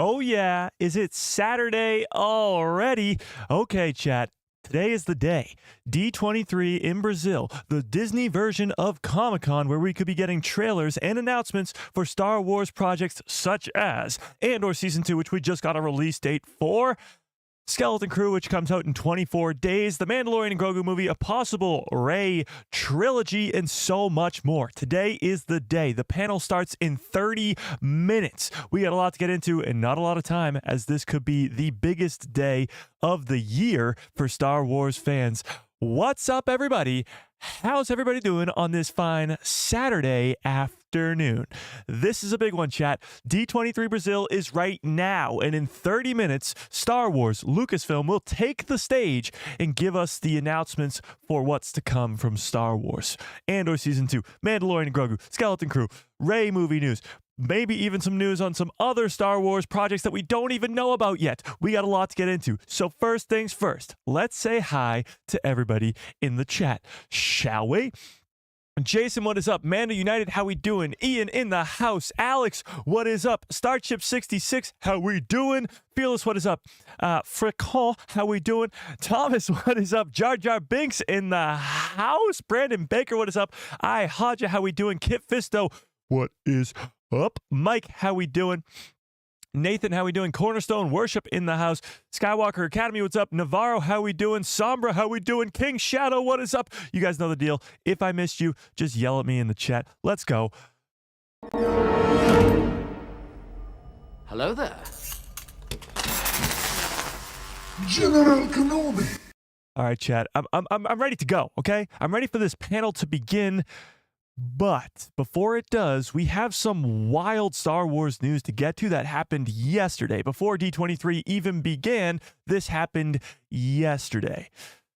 Oh, yeah. Is it Saturday already? Okay, chat. Today is the day. D23 in Brazil, the Disney version of Comic-Con, where we could be getting trailers and announcements for Star Wars projects such as Andor Season 2, which we just got a release date for. Skeleton Crew, which comes out in 24 days, the Mandalorian and Grogu movie, a possible Rey trilogy, and so much more. Today is the day. The panel starts in 30 minutes. We got a lot to get into and not a lot of time, as this could be the biggest day of the year for Star Wars fans. What's up, everybody? How's everybody doing on this fine Saturday afternoon? This is a big one, chat. D23 Brazil is right now, and in 30 minutes, Star Wars, Lucasfilm will take the stage and give us the announcements for what's to come from Star Wars. Andor Season 2, Mandalorian and Grogu, Skeleton Crew, Rey movie news, maybe even some news on some other Star Wars projects that we don't even know about yet. We got a lot to get into. So first things first, let's say hi to everybody in the chat, shall we? Jason, what is up? Manda United, how we doing? Ian in the house. Alex, what is up? Starship 66, how we doing? Fearless, what is up? Fricon, how we doing? Thomas, what is up? Jar Jar Binks in the house. Brandon Baker, what is up? Haja, how we doing? Kit Fisto, what is up? Mike, how we doing? Nathan, how we doing? Cornerstone Worship in the house. Skywalker Academy, what's up? Navarro, how we doing? Sombra, how we doing? King Shadow, what is up? You guys know the deal. If I missed you, just yell at me in the chat. Let's go. Hello there. General Kenobi. All right, chat. I'm ready to go, okay? I'm ready for this panel to begin. But before it does, we have some wild Star Wars news to get to that happened yesterday. Before D23 even began, this happened yesterday.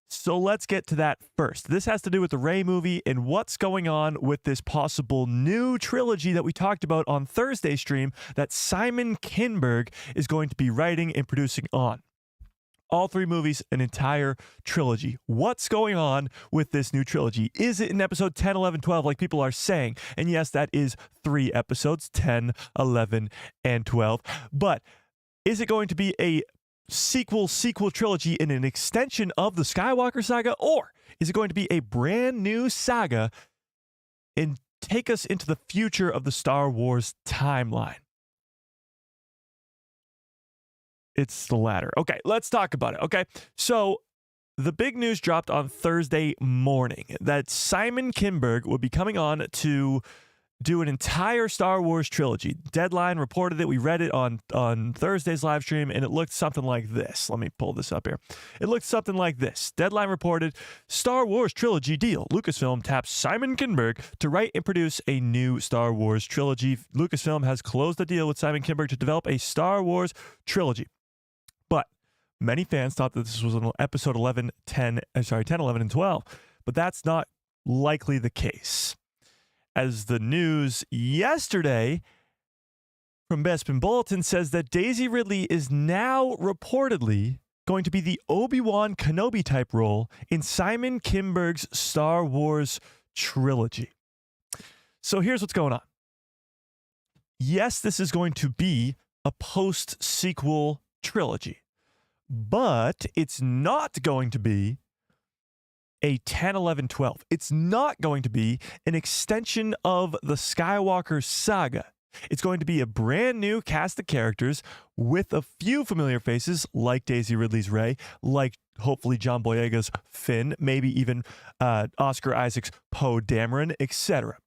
So let's get to that first. This has to do with the Rey movie and what's going on with this possible new trilogy that we talked about on Thursday's stream that Simon Kinberg is going to be writing and producing on. All three movies, an entire trilogy. What's going on with this new trilogy? Is it in episode 10, 11, 12, like people are saying? And yes, that is 3 episodes, 10, 11, and 12. But is it going to be a sequel trilogy in an extension of the Skywalker saga? Or is it going to be a brand new saga and take us into the future of the Star Wars timeline? It's the latter. Okay, let's talk about it. Okay, so the big news dropped on Thursday morning that Simon Kinberg would be coming on to do an entire Star Wars trilogy. Deadline reported it. We read it on Thursday's live stream, and it looked something like this. Let me pull this up here. It looked something like this. Deadline reported, Star Wars trilogy deal. Lucasfilm taps Simon Kinberg to write and produce a new Star Wars trilogy. Lucasfilm has closed the deal with Simon Kinberg to develop a Star Wars trilogy. But many fans thought that this was an episode 10, 11, and 12. But that's not likely the case. As the news yesterday from Bespin Bulletin says that Daisy Ridley is now reportedly going to be the Obi-Wan Kenobi type role in Simon Kinberg's Star Wars trilogy. So here's what's going on. Yes, this is going to be a post-sequel trilogy, but it's not going to be a 10, 11, 12. It's not going to be an extension of the Skywalker saga. It's going to be a brand new cast of characters with a few familiar faces like Daisy Ridley's Rey, like hopefully John Boyega's Finn, maybe even Oscar Isaac's Poe Dameron, etc.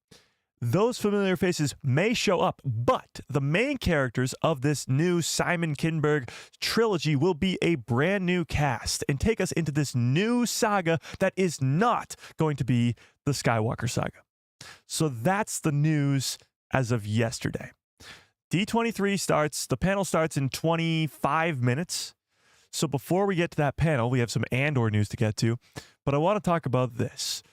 Those familiar faces may show up, but the main characters of this new Simon Kinberg trilogy will be a brand new cast and take us into this new saga that is not going to be the Skywalker saga. So that's the news as of yesterday. D23 starts, the panel starts in 25 minutes. So before we get to that panel, we have some Andor news to get to, but I want to talk about this.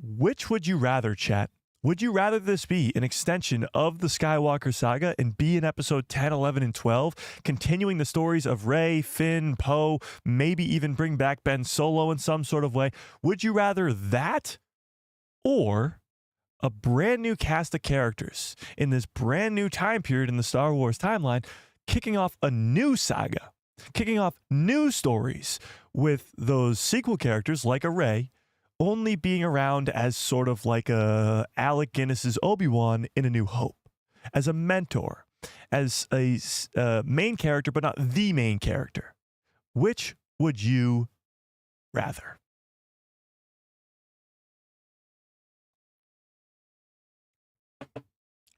Which would you rather, chat? Would you rather this be an extension of the Skywalker saga and be in episode 10, 11, and 12, continuing the stories of Rey, Finn, Poe, maybe even bring back Ben Solo in some sort of way? Would you rather that? Or a brand new cast of characters in this brand new time period in the Star Wars timeline, kicking off a new saga, kicking off new stories with those sequel characters like a Rey only being around as sort of like a Alec Guinness's Obi-Wan in A New Hope, as a mentor, as a main character, but not the main character. Which would you rather?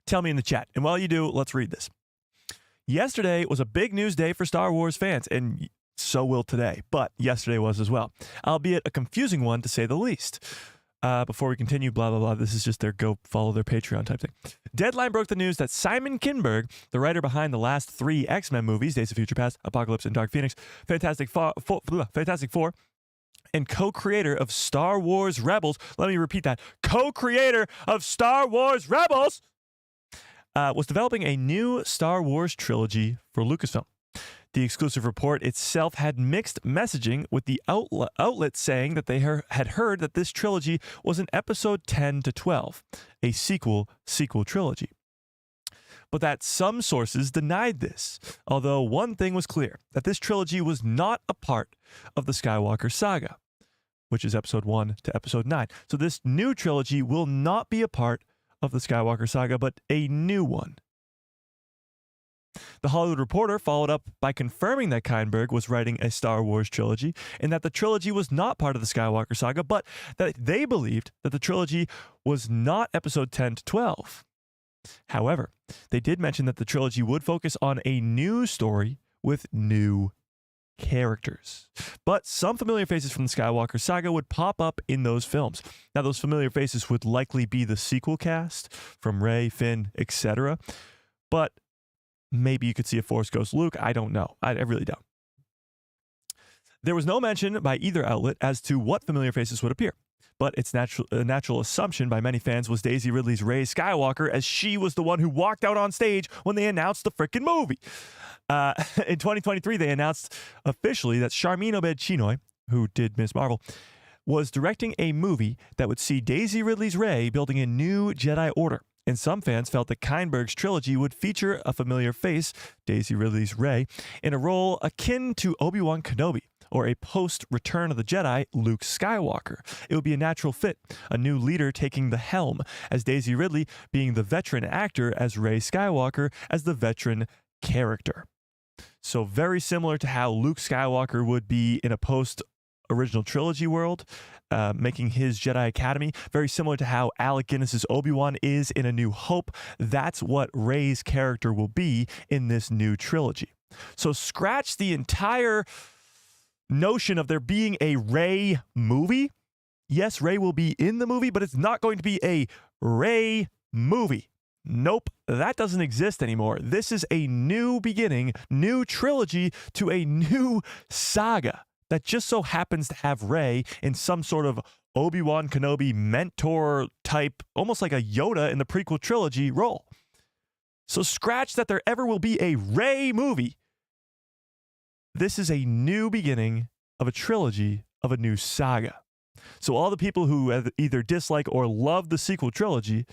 Tell me in the chat. And while you do, let's read this. Yesterday was a big news day for Star Wars fans, and so will today. But yesterday was as well, albeit a confusing one to say the least. Before we continue, blah, blah, blah. This is just their go follow their Patreon type thing. Deadline broke the news that Simon Kinberg, the writer behind the last 3 X-Men movies, Days of Future Past, Apocalypse, and Dark Phoenix, Fantastic Four, and co-creator of Star Wars Rebels. Let me repeat that. Co-creator of Star Wars Rebels was developing a new Star Wars trilogy for Lucasfilm. The exclusive report itself had mixed messaging, with the outlet saying that they had heard that this trilogy was an episode 10 to 12, a sequel trilogy. But that some sources denied this, although one thing was clear, that this trilogy was not a part of the Skywalker saga, which is episode 1 to episode 9. So this new trilogy will not be a part of the Skywalker saga, but a new one. The Hollywood Reporter followed up by confirming that Kinberg was writing a Star Wars trilogy and that the trilogy was not part of the Skywalker saga, but that they believed that the trilogy was not episode 10 to 12. However, they did mention that the trilogy would focus on a new story with new characters. But some familiar faces from the Skywalker saga would pop up in those films. Now, those familiar faces would likely be the sequel cast from Rey, Finn, etc. But maybe you could see a Force Ghost Luke. I don't know. I really don't. There was no mention by either outlet as to what familiar faces would appear, but it's a natural assumption by many fans was Daisy Ridley's Rey Skywalker, as she was the one who walked out on stage when they announced the freaking movie. In 2023, they announced officially that Sharmeen Obaid-Chinoy, who did Ms. Marvel, was directing a movie that would see Daisy Ridley's Rey building a new Jedi Order. And some fans felt that Kinberg's trilogy would feature a familiar face, Daisy Ridley's Rey, in a role akin to Obi-Wan Kenobi, or a post-Return of the Jedi Luke Skywalker. It would be a natural fit, a new leader taking the helm, as Daisy Ridley being the veteran actor, as Rey Skywalker as the veteran character. So very similar to how Luke Skywalker would be in a post-original trilogy world, making his Jedi Academy, very similar to how Alec Guinness's Obi-Wan is in A New Hope. That's what Rey's character will be in this new trilogy. So scratch the entire notion of there being a Rey movie. Yes, Rey will be in the movie, but it's not going to be a Rey movie. Nope, that doesn't exist anymore. This is a new beginning, new trilogy to a new saga that just so happens to have Rey in some sort of Obi-Wan Kenobi mentor type, almost like a Yoda in the prequel trilogy role. So scratch that there ever will be a Rey movie. This is a new beginning of a trilogy of a new saga. So all the people who either dislike or love the sequel trilogy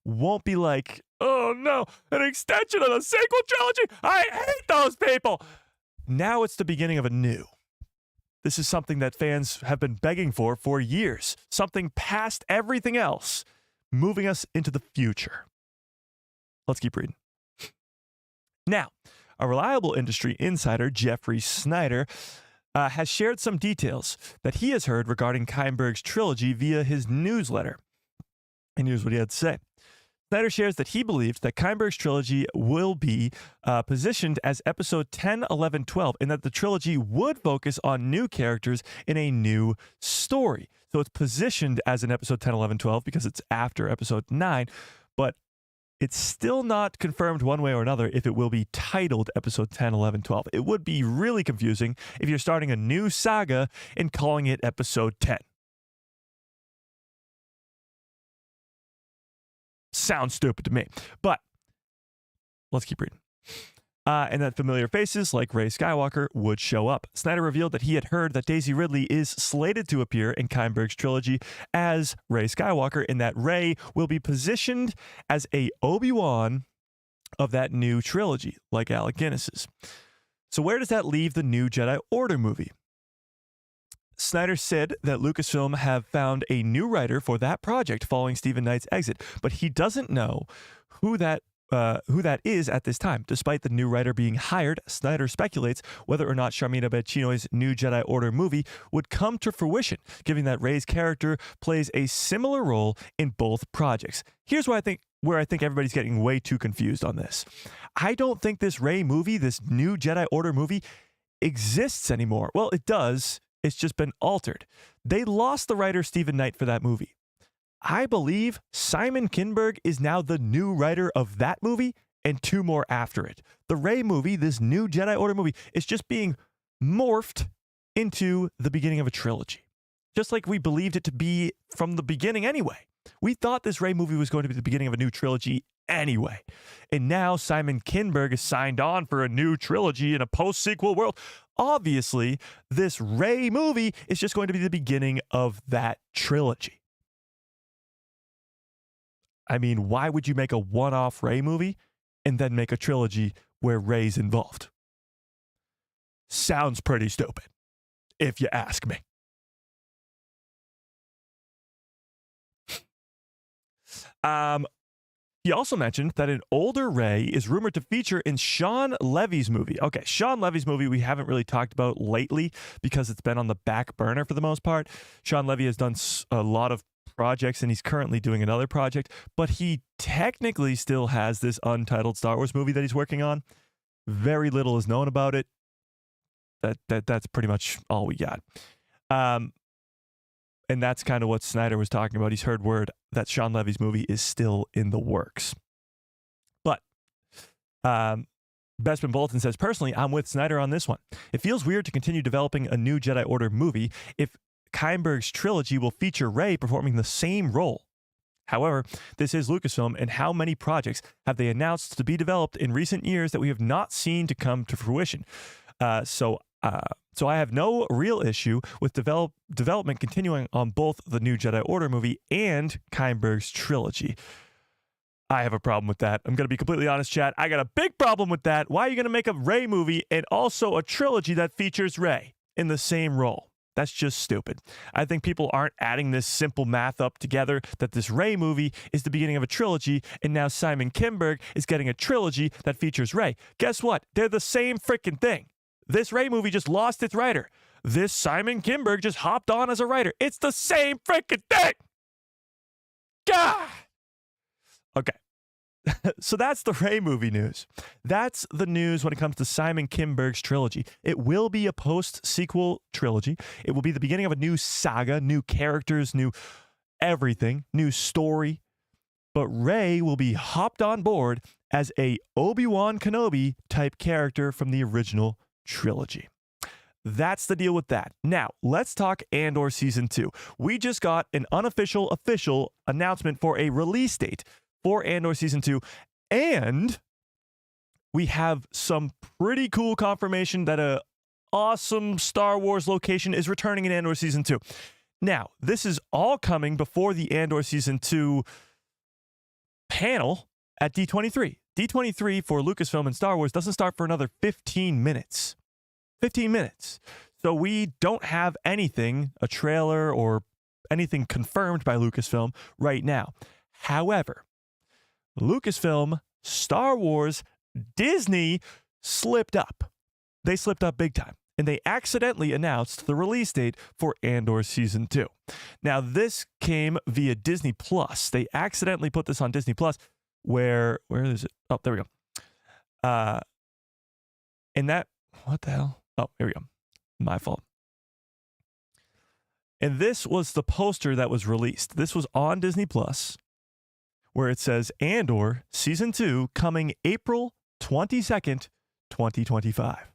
won't be like, oh no, an extension of the sequel trilogy? I hate those people. Now it's the beginning of a new. This is something that fans have been begging for years. Something past everything else, moving us into the future. Let's keep reading. Now, a reliable industry insider, Jeffrey Snyder, has shared some details that he has heard regarding Kinberg's trilogy via his newsletter. And here's what he had to say. Snyder shares that he believes that Kinberg's trilogy will be positioned as episode 10, 11, 12, and that the trilogy would focus on new characters in a new story. So it's positioned as an episode 10, 11, 12 because it's after episode 9, but it's still not confirmed one way or another if it will be titled episode 10, 11, 12. It would be really confusing if you're starting a new saga and calling it episode 10. Sounds stupid to me, but let's keep reading. and that familiar faces like Rey Skywalker would show up. Snyder revealed that he had heard that Daisy Ridley is slated to appear in Kinberg's trilogy as Rey Skywalker, and that Rey will be positioned as a Obi-Wan of that new trilogy, like Alec Guinness's. So where does that leave the new Jedi Order movie? Snyder said that Lucasfilm have found a new writer for that project following Stephen Knight's exit, but he doesn't know who that is at this time. Despite the new writer being hired, Snyder speculates whether or not Sharmina Bacino's new Jedi Order movie would come to fruition, given that Rey's character plays a similar role in both projects. Here's where I think everybody's getting way too confused on this. I don't think this Rey movie, this new Jedi Order movie, exists anymore. Well, it does. It's just been altered. They lost the writer Stephen Knight for that movie. I believe Simon Kinberg is now the new writer of that movie and 2 more after it. The Rey movie, this new Jedi Order movie, is just being morphed into the beginning of a trilogy. Just like we believed it to be from the beginning anyway. We thought this Rey movie was going to be the beginning of a new trilogy anyway. And now Simon Kinberg is signed on for a new trilogy in a post-sequel world. Obviously, this Rey movie is just going to be the beginning of that trilogy. I mean, why would you make a one-off Rey movie and then make a trilogy where Rey's involved? Sounds pretty stupid, if you ask me. He also mentioned that an older Rey is rumored to feature in Sean Levy's movie. Okay, Sean Levy's movie we haven't really talked about lately because it's been on the back burner for the most part. Sean Levy has done a lot of projects and he's currently doing another project, but he technically still has this untitled Star Wars movie that he's working on. Very little is known about it. That's pretty much all we got. And that's kind of what Snyder was talking about. He's heard word that Sean Levy's movie is still in the works. But Bespin Bulletin says, personally, I'm with Snyder on this one. It feels weird to continue developing a new Jedi Order movie if Kinberg's trilogy will feature Rey performing the same role. However, this is Lucasfilm, and how many projects have they announced to be developed in recent years that we have not seen to come to fruition? So I have no real issue with development continuing on both the new Jedi Order movie and Kinberg's trilogy. I have a problem with that. I'm going to be completely honest, chat. I got a big problem with that. Why are you going to make a Rey movie and also a trilogy that features Rey in the same role? That's just stupid. I think people aren't adding this simple math up together that this Rey movie is the beginning of a trilogy, and now Simon Kinberg is getting a trilogy that features Rey. Guess what? They're the same freaking thing. This Rey movie just lost its writer. This Simon Kinberg just hopped on as a writer. It's the same freaking thing. God. Okay. So that's the Rey movie news. That's the news when it comes to Simon Kinberg's trilogy. It will be a post-sequel trilogy. It will be the beginning of a new saga, new characters, new everything, new story. But Rey will be hopped on board as a Obi-Wan Kenobi type character from the original trilogy. That's the deal with that. Now, let's talk Andor Season 2. We just got an official announcement for a release date for Andor Season 2, and we have some pretty cool confirmation that a awesome Star Wars location is returning in Andor Season 2. Now, this is all coming before the Andor Season 2 panel at D23. D23 for Lucasfilm and Star Wars doesn't start for another 15 minutes. 15 minutes. So we don't have anything, a trailer or anything confirmed by Lucasfilm right now. However, Lucasfilm, Star Wars, Disney slipped up. They slipped up big time. And they accidentally announced the release date for Andor Season 2. Now, this came via Disney Plus. They accidentally put this on Disney Plus. Where is it? Oh, there we go. And that, what the hell? Oh, here we go. My fault. And this was the poster that was released. This was on Disney Plus, where it says Andor Season 2 coming April 22nd, 2025.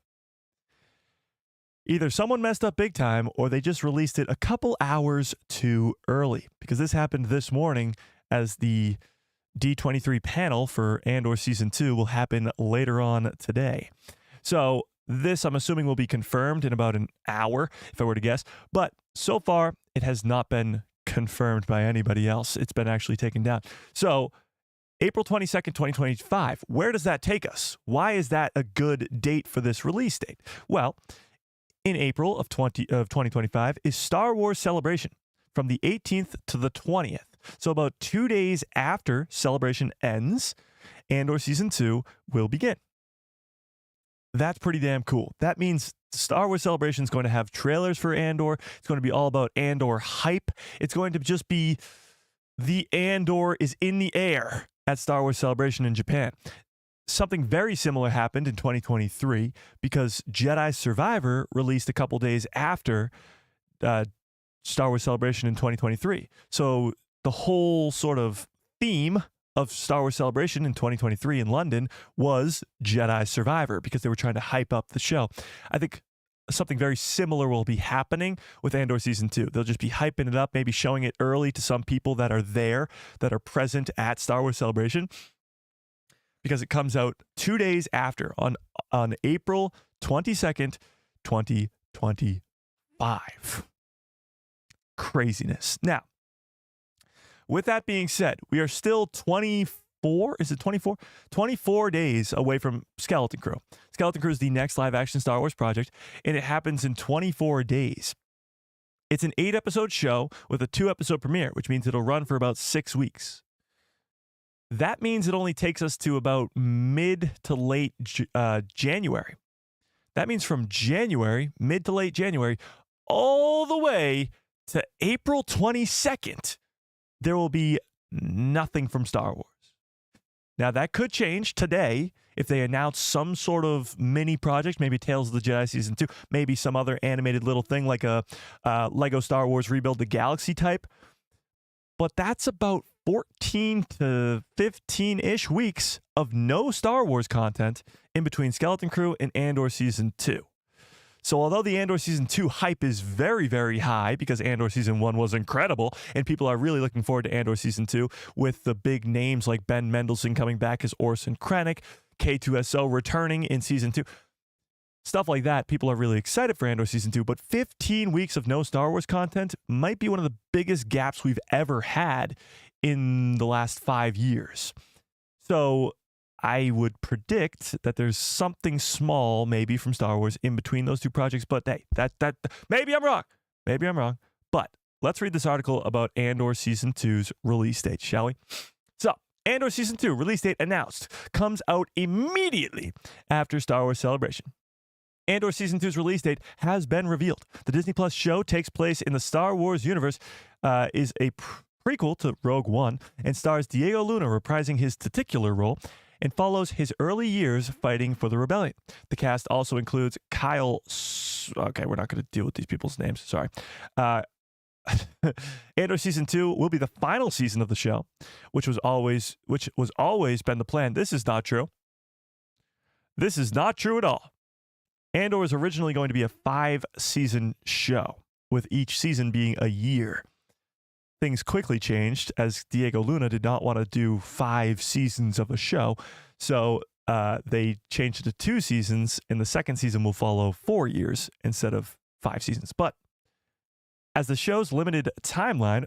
Either someone messed up big time or they just released it a couple hours too early, because this happened this morning as the D23 panel for Andor Season 2 will happen later on today. So this, I'm assuming, will be confirmed in about an hour, if I were to guess. But so far, it has not been confirmed by anybody else. It's been actually taken down. So April 22nd, 2025, where does that take us? Why is that a good date for this release date? Well, in April of 2025 is Star Wars Celebration from the 18th to the 20th. So about 2 days after Celebration ends, Andor Season 2 will begin. That's pretty damn cool. That means Star Wars Celebration is going to have trailers for Andor. It's going to be all about Andor hype. It's going to just be the Andor is in the air at Star Wars Celebration in Japan. Something very similar happened in 2023 because Jedi Survivor released a couple days after Star Wars Celebration in 2023. So the whole sort of theme of Star Wars Celebration in 2023 in London was Jedi Survivor because they were trying to hype up the show. I think something very similar will be happening with Andor Season 2. They'll just be hyping it up, maybe showing it early to some people that are there, that are present at Star Wars Celebration, because it comes out 2 days after on April 22nd, 2025. Craziness. Now, with that being said, we are still 24 days away from Skeleton Crew. Skeleton Crew is the next live-action Star Wars project, and it happens in 24 days. It's an 8-episode show with a 2-episode premiere, which means it'll run for about 6 weeks. That means it only takes us to about mid to late January. That means from January, mid to late January, all the way to April 22nd, there will be nothing from Star Wars. Now, that could change today if they announce some sort of mini project, maybe Tales of the Jedi Season 2, maybe some other animated little thing like a Lego Star Wars Rebuild the Galaxy type. But that's about 14 to 15-ish weeks of no Star Wars content in between Skeleton Crew and Andor Season 2. So although the Andor Season 2 hype is very, very high because Andor Season 1 was incredible and people are really looking forward to Andor Season 2 with the big names like Ben Mendelsohn coming back as Orson Krennic, K2SO returning in Season 2, stuff like that, people are really excited for Andor Season 2, but 15 weeks of no Star Wars content might be one of the biggest gaps we've ever had in the last 5 years. So I would predict that there's something small maybe from Star Wars in between those two projects, but hey, that maybe I'm wrong. Maybe I'm wrong. But let's read this article about Andor Season 2's release date, shall we? So, Andor Season 2 release date announced, comes out immediately after Star Wars Celebration. Andor Season 2's release date has been revealed. The Disney Plus show takes place in the Star Wars universe, is a prequel to Rogue One, and stars Diego Luna reprising his titular role, and follows his early years fighting for the rebellion. The cast also includes Kyle... Okay, we're not going to deal with these people's names. Sorry. Andor Season 2 will be the final season of the show, which was always been the plan. This is not true. This is not true at all. Andor was originally going to be a 5-season show, with each season being a year. Things quickly changed as Diego Luna did not want to do 5 seasons of a show, so they changed it to 2 seasons, and the second season will follow 4 years instead of 5 seasons. But as the show's limited timeline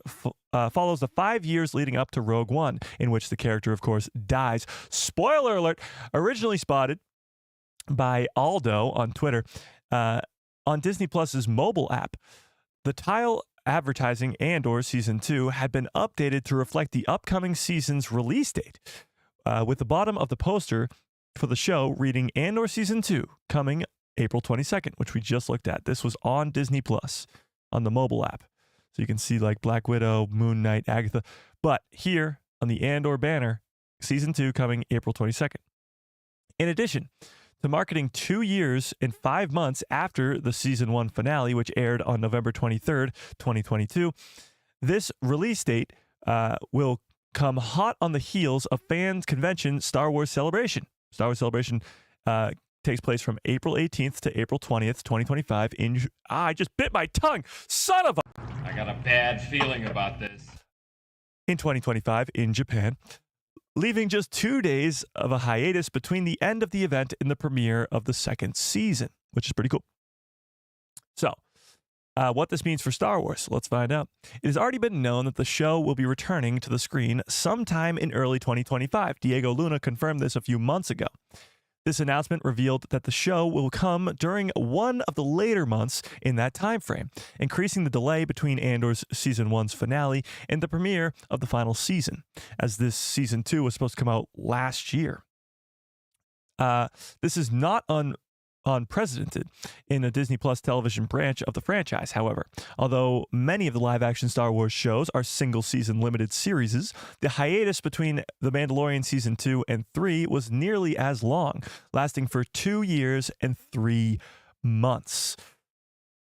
follows the 5 years leading up to Rogue One, in which the character, of course, dies. Spoiler alert! Originally spotted by Aldo on Twitter on Disney Plus's mobile app, the tile advertising Andor Season 2 had been updated to reflect the upcoming season's release date, with the bottom of the poster for the show reading Andor Season 2 coming April 22nd, which we just looked at. This was on Disney Plus on the mobile app. So you can see like Black Widow, Moon Knight, Agatha. But here on the Andor banner, Season 2 coming April 22nd. In addition to marketing 2 years and 5 months after the Season 1 finale, which aired on November 23rd, 2022, this release date will come hot on the heels of fans' convention Star Wars Celebration. Star Wars Celebration takes place from April 18th to April 20th, 2025 I just bit my tongue! Son of a... I got a bad feeling about this. In 2025 in Japan. leaving just 2 days of a hiatus between the end of the event and the premiere of the second season, which is pretty cool. So, what this means for Star Wars, let's find out. It has already been known that the show will be returning to the screen sometime in early 2025. Diego Luna confirmed this a few months ago. This announcement revealed that the show will come during one of the later months in that time frame, increasing the delay between Andor's Season 1's finale and the premiere of the final season, as this Season 2 was supposed to come out last year. This is not unprecedented in the Disney Plus television branch of the franchise, however. Although many of the live-action Star Wars shows are single-season limited series, the hiatus between The Mandalorian Season 2 and 3 was nearly as long, lasting for 2 years and 3 months.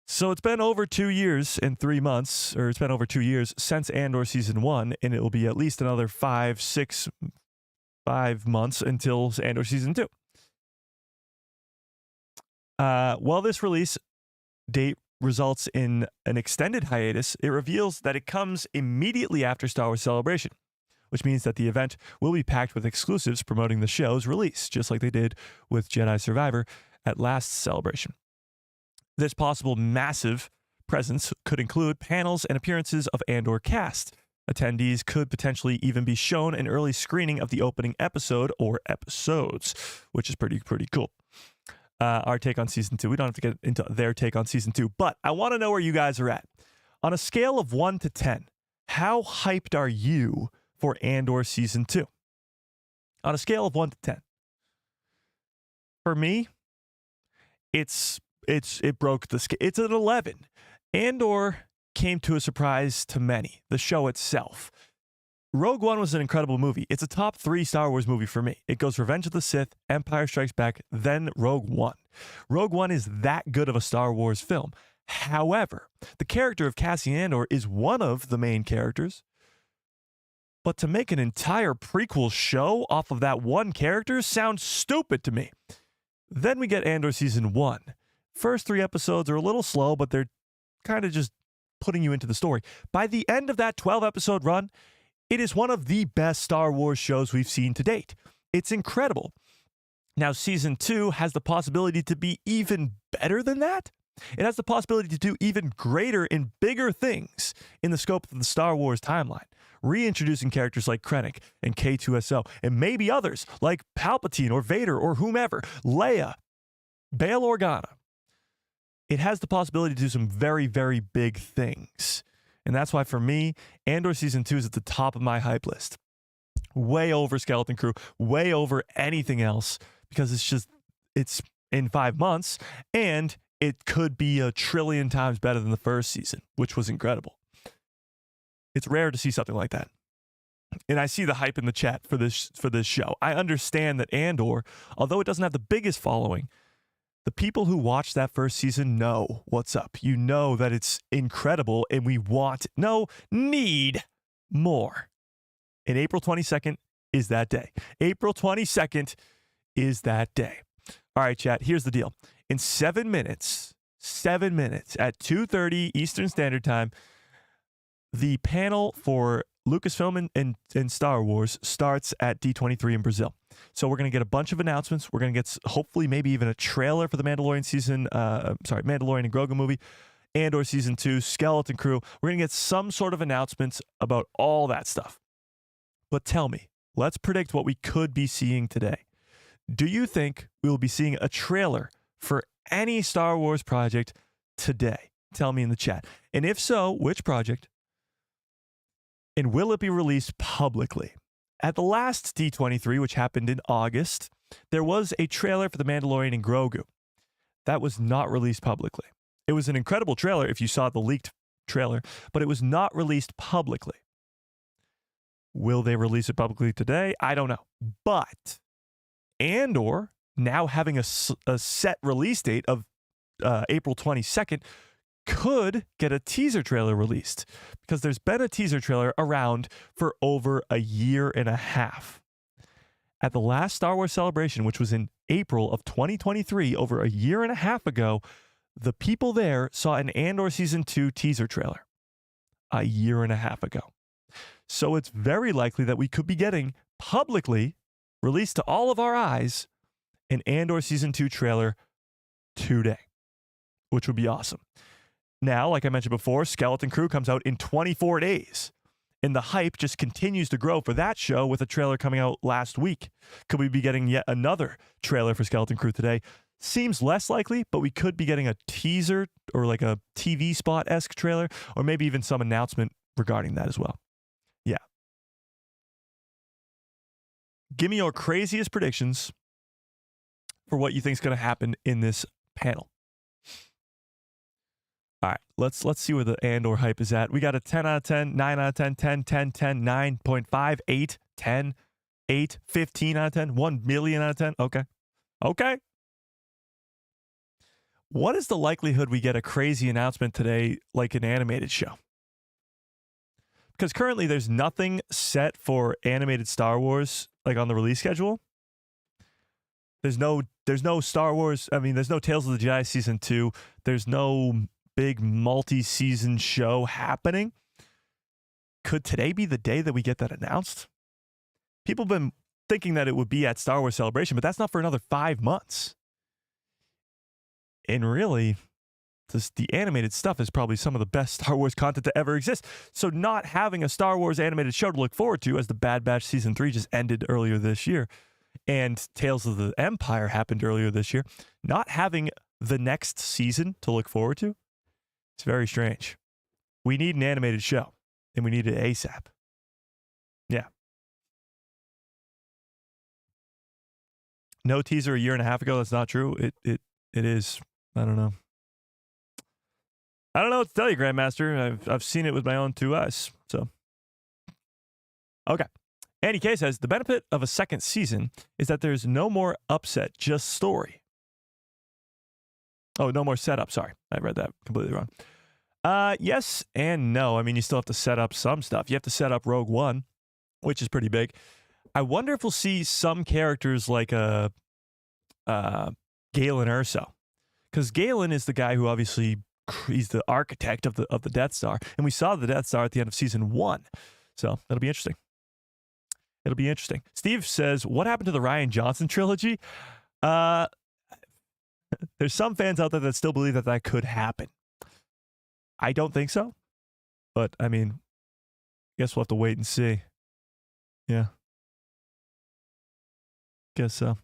So it's been over 2 years and 3 months, or it's been over 2 years since Andor Season 1, and it will be at least another 5 months until Andor Season 2. While this release date results in an extended hiatus, it reveals that it comes immediately after Star Wars Celebration, which means that the event will be packed with exclusives promoting the show's release, just like they did with Jedi Survivor at last Celebration. This possible massive presence could include panels and appearances of Andor cast. Attendees could potentially even be shown an early screening of the opening episode or episodes, which is pretty cool. Our take on Season 2. We don't have to get into their take on Season 2, but I want to know where you guys are at. On a scale of 1 to 10, how hyped are you for Andor Season 2? On a scale of 1 to 10. For me, it broke the scale. It's an 11. Andor came to a surprise to many, the show itself. Rogue One was an incredible movie. It's a top 3 Star Wars movie for me. It goes Revenge of the Sith, Empire Strikes Back, then Rogue One. Rogue One is that good of a Star Wars film. However, the character of Cassian Andor is one of the main characters. But to make an entire prequel show off of that one character sounds stupid to me. Then we get Andor Season 1. First 3 episodes are a little slow, but they're kind of just putting you into the story. By the end of that 12-episode run, it is one of the best Star Wars shows we've seen to date. It's incredible. Now, Season 2 has the possibility to be even better than that. It has the possibility to do even greater and bigger things in the scope of the Star Wars timeline, reintroducing characters like Krennic and K2SO, and maybe others like Palpatine or Vader or whomever, Leia, Bail Organa. It has the possibility to do some very, very big things. And that's why, for me, Andor Season 2 is at the top of my hype list. Way over Skeleton Crew, way over anything else, because it's in 5 months, and it could be 1 trillion times better than the first season, which was incredible. It's rare to see something like that. And I see the hype in the chat for this show. I understand that Andor, although it doesn't have the biggest following, the people who watched that first season know what's up. You know that it's incredible, and we need more. And April 22nd is that day. April 22nd is that day. All right, chat, here's the deal. In 7 minutes at 2:30 Eastern Standard Time, the panel for Lucasfilm and Star Wars starts at D23 in Brazil. So we're going to get a bunch of announcements. We're going to get hopefully maybe even a trailer for the Mandalorian and Grogu movie, Andor Season 2, Skeleton Crew. We're going to get some sort of announcements about all that stuff. But tell me, let's predict what we could be seeing today. Do you think we will be seeing a trailer for any Star Wars project today? Tell me in the chat. And if so, which project? And will it be released publicly? At the last D23, which happened in August, there was a trailer for The Mandalorian and Grogu. That was not released publicly. It was an incredible trailer if you saw the leaked trailer, but it was not released publicly. Will they release it publicly today? I don't know. But Andor, now having a set release date of April 22nd, could get a teaser trailer released, because there's been a teaser trailer around for over a year and a half. At the last Star Wars Celebration, which was in April of 2023, over a year and a half ago, the people there saw an Andor Season 2 teaser trailer a year and a half ago. So it's very likely that we could be getting publicly released to all of our eyes an Andor Season 2 trailer today, which would be awesome. Now, like I mentioned before, Skeleton Crew comes out in 24 days. And the hype just continues to grow for that show with a trailer coming out last week. Could we be getting yet another trailer for Skeleton Crew today? Seems less likely, but we could be getting a teaser or like a TV spot-esque trailer, or maybe even some announcement regarding that as well. Yeah. Give me your craziest predictions for what you think is going to happen in this panel. All right, let's see where the Andor hype is at. We got a 10 out of 10, 9 out of 10, 10, 10, 10, 9.5, 8, 10, 8, 15 out of 10, 1 million out of 10. Okay. What is the likelihood we get a crazy announcement today like an animated show? Because currently there's nothing set for animated Star Wars like on the release schedule. There's no Star Wars. I mean, there's no Tales of the Jedi Season 2. There's no big multi-season show happening. Could today be the day that we get that announced? People have been thinking that it would be at Star Wars Celebration, but that's not for another 5 months. And really, the animated stuff is probably some of the best Star Wars content to ever exist. So not having a Star Wars animated show to look forward to, as the Bad Batch Season 3 just ended earlier this year, and Tales of the Empire happened earlier this year, not having the next season to look forward to, it's very strange. We need an animated show, and we need it ASAP. Yeah. No teaser a year and a half ago. That's not true. It is. I don't know. I don't know what to tell you, Grandmaster. I've seen it with my own 2 eyes. So, okay. Andy K says, the benefit of a second season is that there's no more upset, just story. Oh, no more setup. Sorry. I read that completely wrong. Yes and no. I mean, you still have to set up some stuff. You have to set up Rogue One, which is pretty big. I wonder if we'll see some characters like Galen Erso. Because Galen is the guy who obviously, he's the architect of the Death Star. And we saw the Death Star at the end of Season 1. So that'll be interesting. It'll be interesting. Steve says, what happened to the Rian Johnson trilogy? There's some fans out there that still believe that could happen. I don't think so. But, I mean, guess we'll have to wait and see. Yeah. Guess so.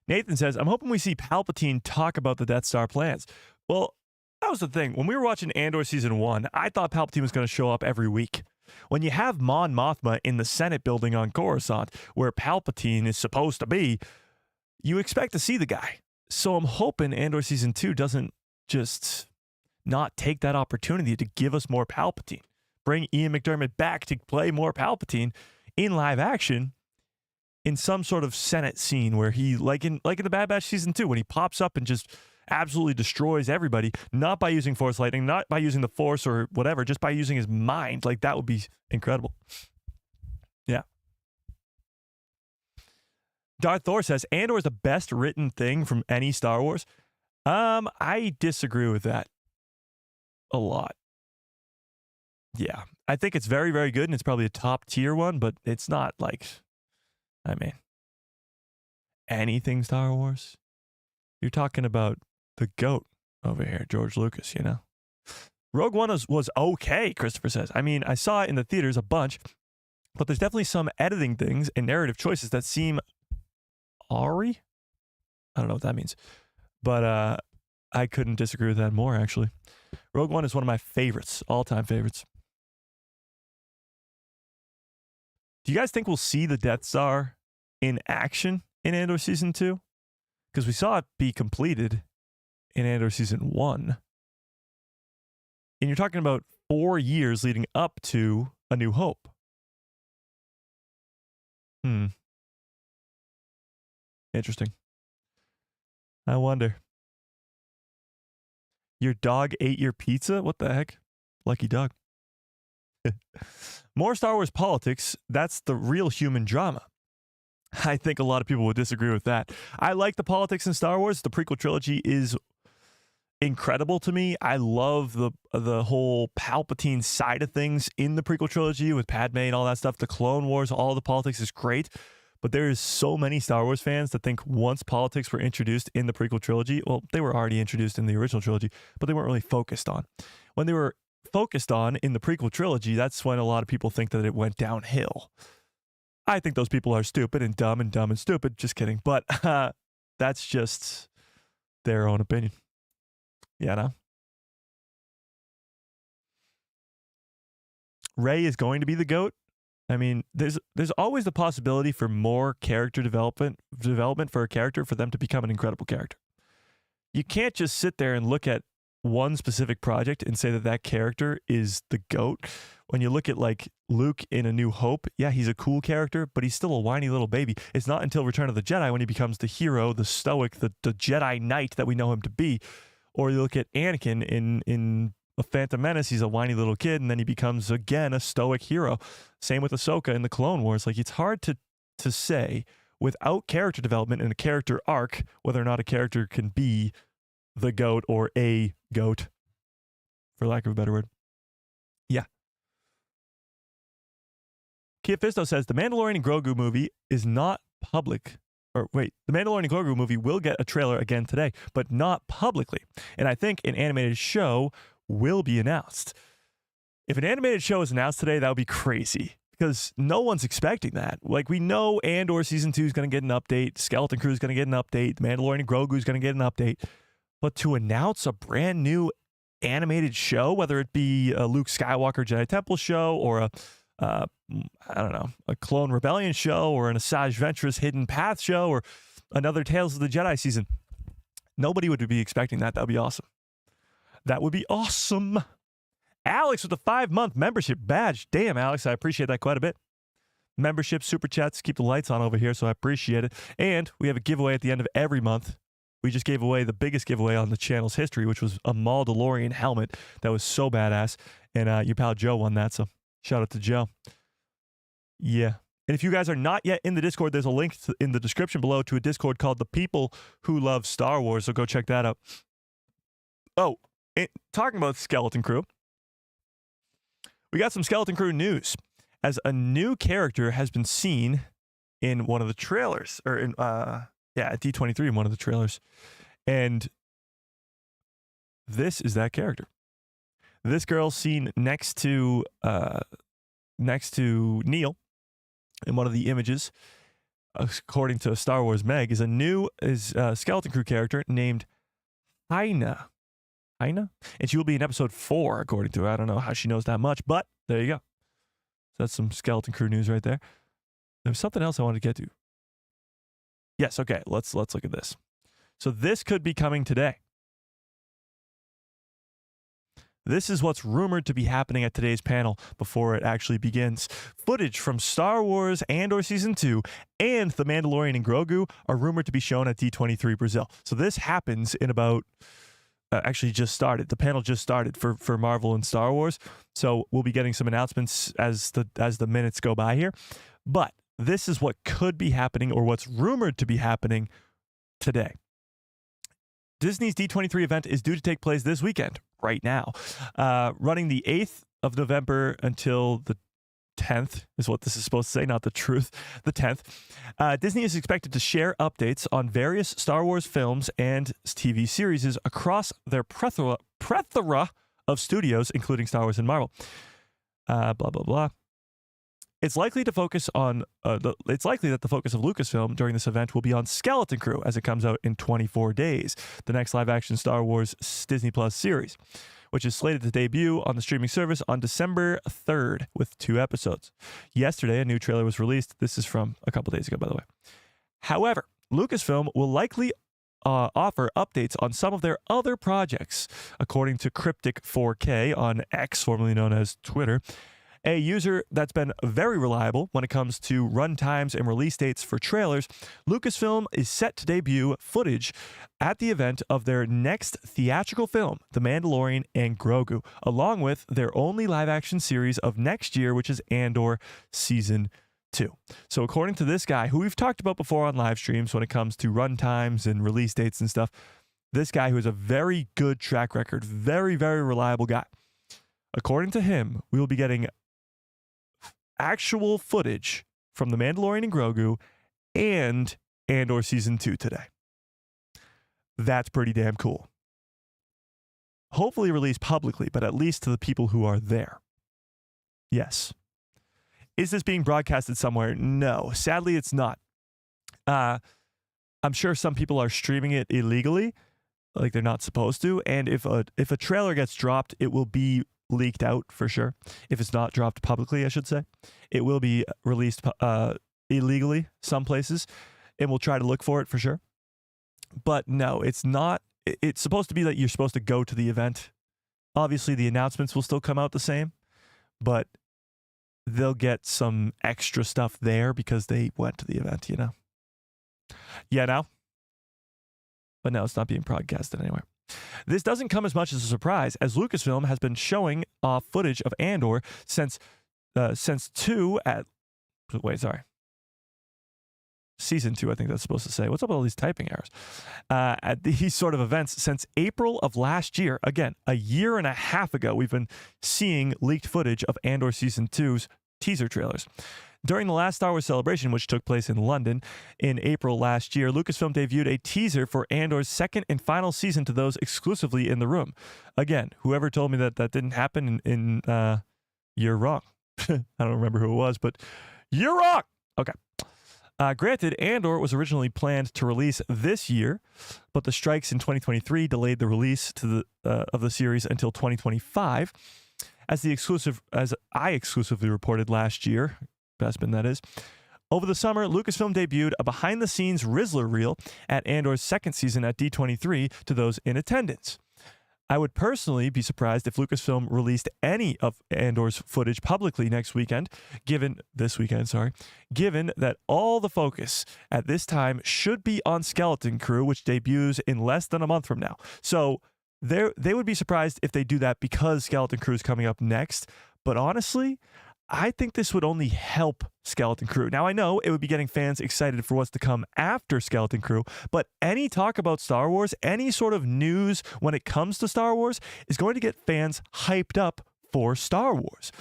Nathan says, I'm hoping we see Palpatine talk about the Death Star plans. Well, that was the thing. When we were watching Andor Season 1, I thought Palpatine was going to show up every week. When you have Mon Mothma in the Senate building on Coruscant, where Palpatine is supposed to be, you expect to see the guy. So I'm hoping Andor Season 2 doesn't just not take that opportunity to give us more Palpatine. Bring Ian McDermott back to play more Palpatine in live action in some sort of Senate scene where he, like in the Bad Batch Season 2, when he pops up and just absolutely destroys everybody, not by using Force lightning, not by using the Force or whatever, just by using his mind. Like, that would be incredible. Yeah. Darth Thor says, Andor is the best written thing from any Star Wars. I disagree with that a lot. Yeah. I think it's very, very good, and it's probably a top tier one, but it's not like, I mean, anything Star Wars. You're talking about the GOAT over here, George Lucas, you know? Rogue One was okay, Christopher says. I mean, I saw it in the theaters a bunch, but there's definitely some editing things and narrative choices that seem awry. I don't know what that means. But I couldn't disagree with that more, actually. Rogue One is one of my favorites, all-time favorites. Do you guys think we'll see the Death Star in action in Andor Season 2? Because we saw it be completed in Andor Season 1. And you're talking about 4 years leading up to A New Hope. Interesting. I wonder. Your dog ate your pizza? What the heck? Lucky dog. More Star Wars politics. That's the real human drama. I think a lot of people would disagree with that. I like the politics in Star Wars. The prequel trilogy is incredible to me. I love the whole Palpatine side of things in the prequel trilogy with Padme and all that stuff. The Clone Wars, all the politics is great. But there's so many Star Wars fans that think once politics were introduced in the prequel trilogy, well, they were already introduced in the original trilogy, but they weren't really focused on. When they were focused on in the prequel trilogy, that's when a lot of people think that it went downhill. I think those people are stupid and dumb and stupid. Just kidding. But that's just their own opinion. Yeah, no. Rey is going to be the GOAT. I mean, there's always the possibility for more character development for a character for them to become an incredible character. You can't just sit there and look at one specific project and say that that character is the GOAT. When you look at like Luke in A New Hope, yeah, he's a cool character, but he's still a whiny little baby. It's not until Return of the Jedi when he becomes the hero, the stoic, the Jedi Knight that we know him to be. Or you look at Anakin in A Phantom Menace, he's a whiny little kid, and then he becomes, again, a stoic hero. Same with Ahsoka in the Clone Wars. Like, it's hard to say, without character development and a character arc, whether or not a character can be the GOAT or a GOAT, for lack of a better word. Yeah. Kia Fisto says, the Mandalorian and Grogu movie is not public. Or wait, the Mandalorian and Grogu movie will get a trailer again today, but not publicly. And I think an animated show will be announced. If an animated show is announced today, that would be crazy because no one's expecting that. Like, we know Andor season 2 is going to get an update. Skeleton Crew is going to get an update. The Mandalorian and Grogu is going to get an update. But to announce a brand new animated show, whether it be a Luke Skywalker Jedi Temple show or I don't know, a Clone Rebellion show or an Asajj Ventress Hidden Path show or another Tales of the Jedi season, nobody would be expecting that. That would be awesome. That would be awesome. Alex with the 5-month membership badge. Damn, Alex, I appreciate that quite a bit. Membership, super chats, keep the lights on over here, so I appreciate it. And we have a giveaway at the end of every month. We just gave away the biggest giveaway on the channel's history, which was a Mandalorian helmet that was so badass. And your pal Joe won that, so shout out to Joe. Yeah. And if you guys are not yet in the Discord, there's a link in the description below to a Discord called The People Who Love Star Wars, so go check that out. Oh, talking about Skeleton Crew, we got some Skeleton Crew news as a new character has been seen in one of the trailers, or in at D23 in one of the trailers, and this is that character. This girl seen next to Neil in one of the images, according to Star Wars Meg, is a Skeleton Crew character named Hyena. And she will be in episode 4, according to her. I don't know how she knows that much, but there you go. So that's some Skeleton Crew news right there. There's something else I wanted to get to. Yes, okay, let's look at this. So this could be coming today. This is what's rumored to be happening at today's panel before it actually begins. Footage from Star Wars Andor Season 2 and The Mandalorian and Grogu are rumored to be shown at D23 Brazil. So this happens in about... actually just started. The panel just started for Marvel and Star Wars. So we'll be getting some announcements as the minutes go by here. But this is what could be happening, or what's rumored to be happening today. Disney's D23 event is due to take place this weekend, right now. Running the 8th of November until the 10th is what this is supposed to say, not the truth. The 10th. Disney is expected to share updates on various Star Wars films and TV series across their plethora of studios, including Star Wars and Marvel. Blah, blah, blah. It's likely that the focus of Lucasfilm during this event will be on Skeleton Crew as it comes out in 24 days, the next live-action Star Wars Disney Plus series, which is slated to debut on the streaming service on December 3rd with 2 episodes. Yesterday, a new trailer was released. This is from a couple days ago, by the way. However, Lucasfilm will likely offer updates on some of their other projects, according to Cryptic 4K on X, formerly known as Twitter, a user that's been very reliable when it comes to runtimes and release dates for trailers. Lucasfilm is set to debut footage at the event of their next theatrical film, The Mandalorian and Grogu, along with their only live-action series of next year, which is Andor Season 2. So according to this guy, who we've talked about before on live streams when it comes to runtimes and release dates and stuff, this guy who has a very good track record, very, very reliable guy. According to him, we will be getting actual footage from The Mandalorian and Grogu and Andor Season 2 today. That's pretty damn cool. Hopefully released publicly, but at least to the people who are there. Yes. Is this being broadcasted somewhere? No. Sadly, it's not. I'm sure some people are streaming it illegally, like they're not supposed to. And if a trailer gets dropped, it will be leaked out for sure. If it's not dropped publicly, I should say, it will be released illegally some places, and we'll try to look for it for sure. But no, it's not. It's supposed to be that you're supposed to go to the event. Obviously, the announcements will still come out the same, but they'll get some extra stuff there because they went to the event, you know? Yeah, no? But no, it's not being broadcasted anywhere. This doesn't come as much as a surprise, as Lucasfilm has been showing off footage of Andor since Season 2, I think that's supposed to say. What's up with all these typing errors? At these sort of events since April of last year. Again, a year and a half ago, we've been seeing leaked footage of Andor Season 2's teaser trailers. During the last Star Wars celebration, which took place in London in April last year, Lucasfilm debuted a teaser for Andor's second and final season to those exclusively in the room. Again, whoever told me that didn't happen you're wrong. I don't remember who it was, but you're wrong. Okay. Granted, Andor was originally planned to release this year, but the strikes in 2023 delayed the release of the series until 2025. As I exclusively reported last year, Bespin that is. Over the summer, Lucasfilm debuted a behind-the-scenes Rizzler reel at Andor's second season at D23 to those in attendance. I would personally be surprised if Lucasfilm released any of Andor's footage publicly this weekend, given that all the focus at this time should be on Skeleton Crew, which debuts in less than a month from now. So they would be surprised if they do that because Skeleton Crew is coming up next. But honestly, I think this would only help Skeleton Crew. Now, I know it would be getting fans excited for what's to come after Skeleton Crew, but any talk about Star Wars, any sort of news when it comes to Star Wars is going to get fans hyped up for Star Wars.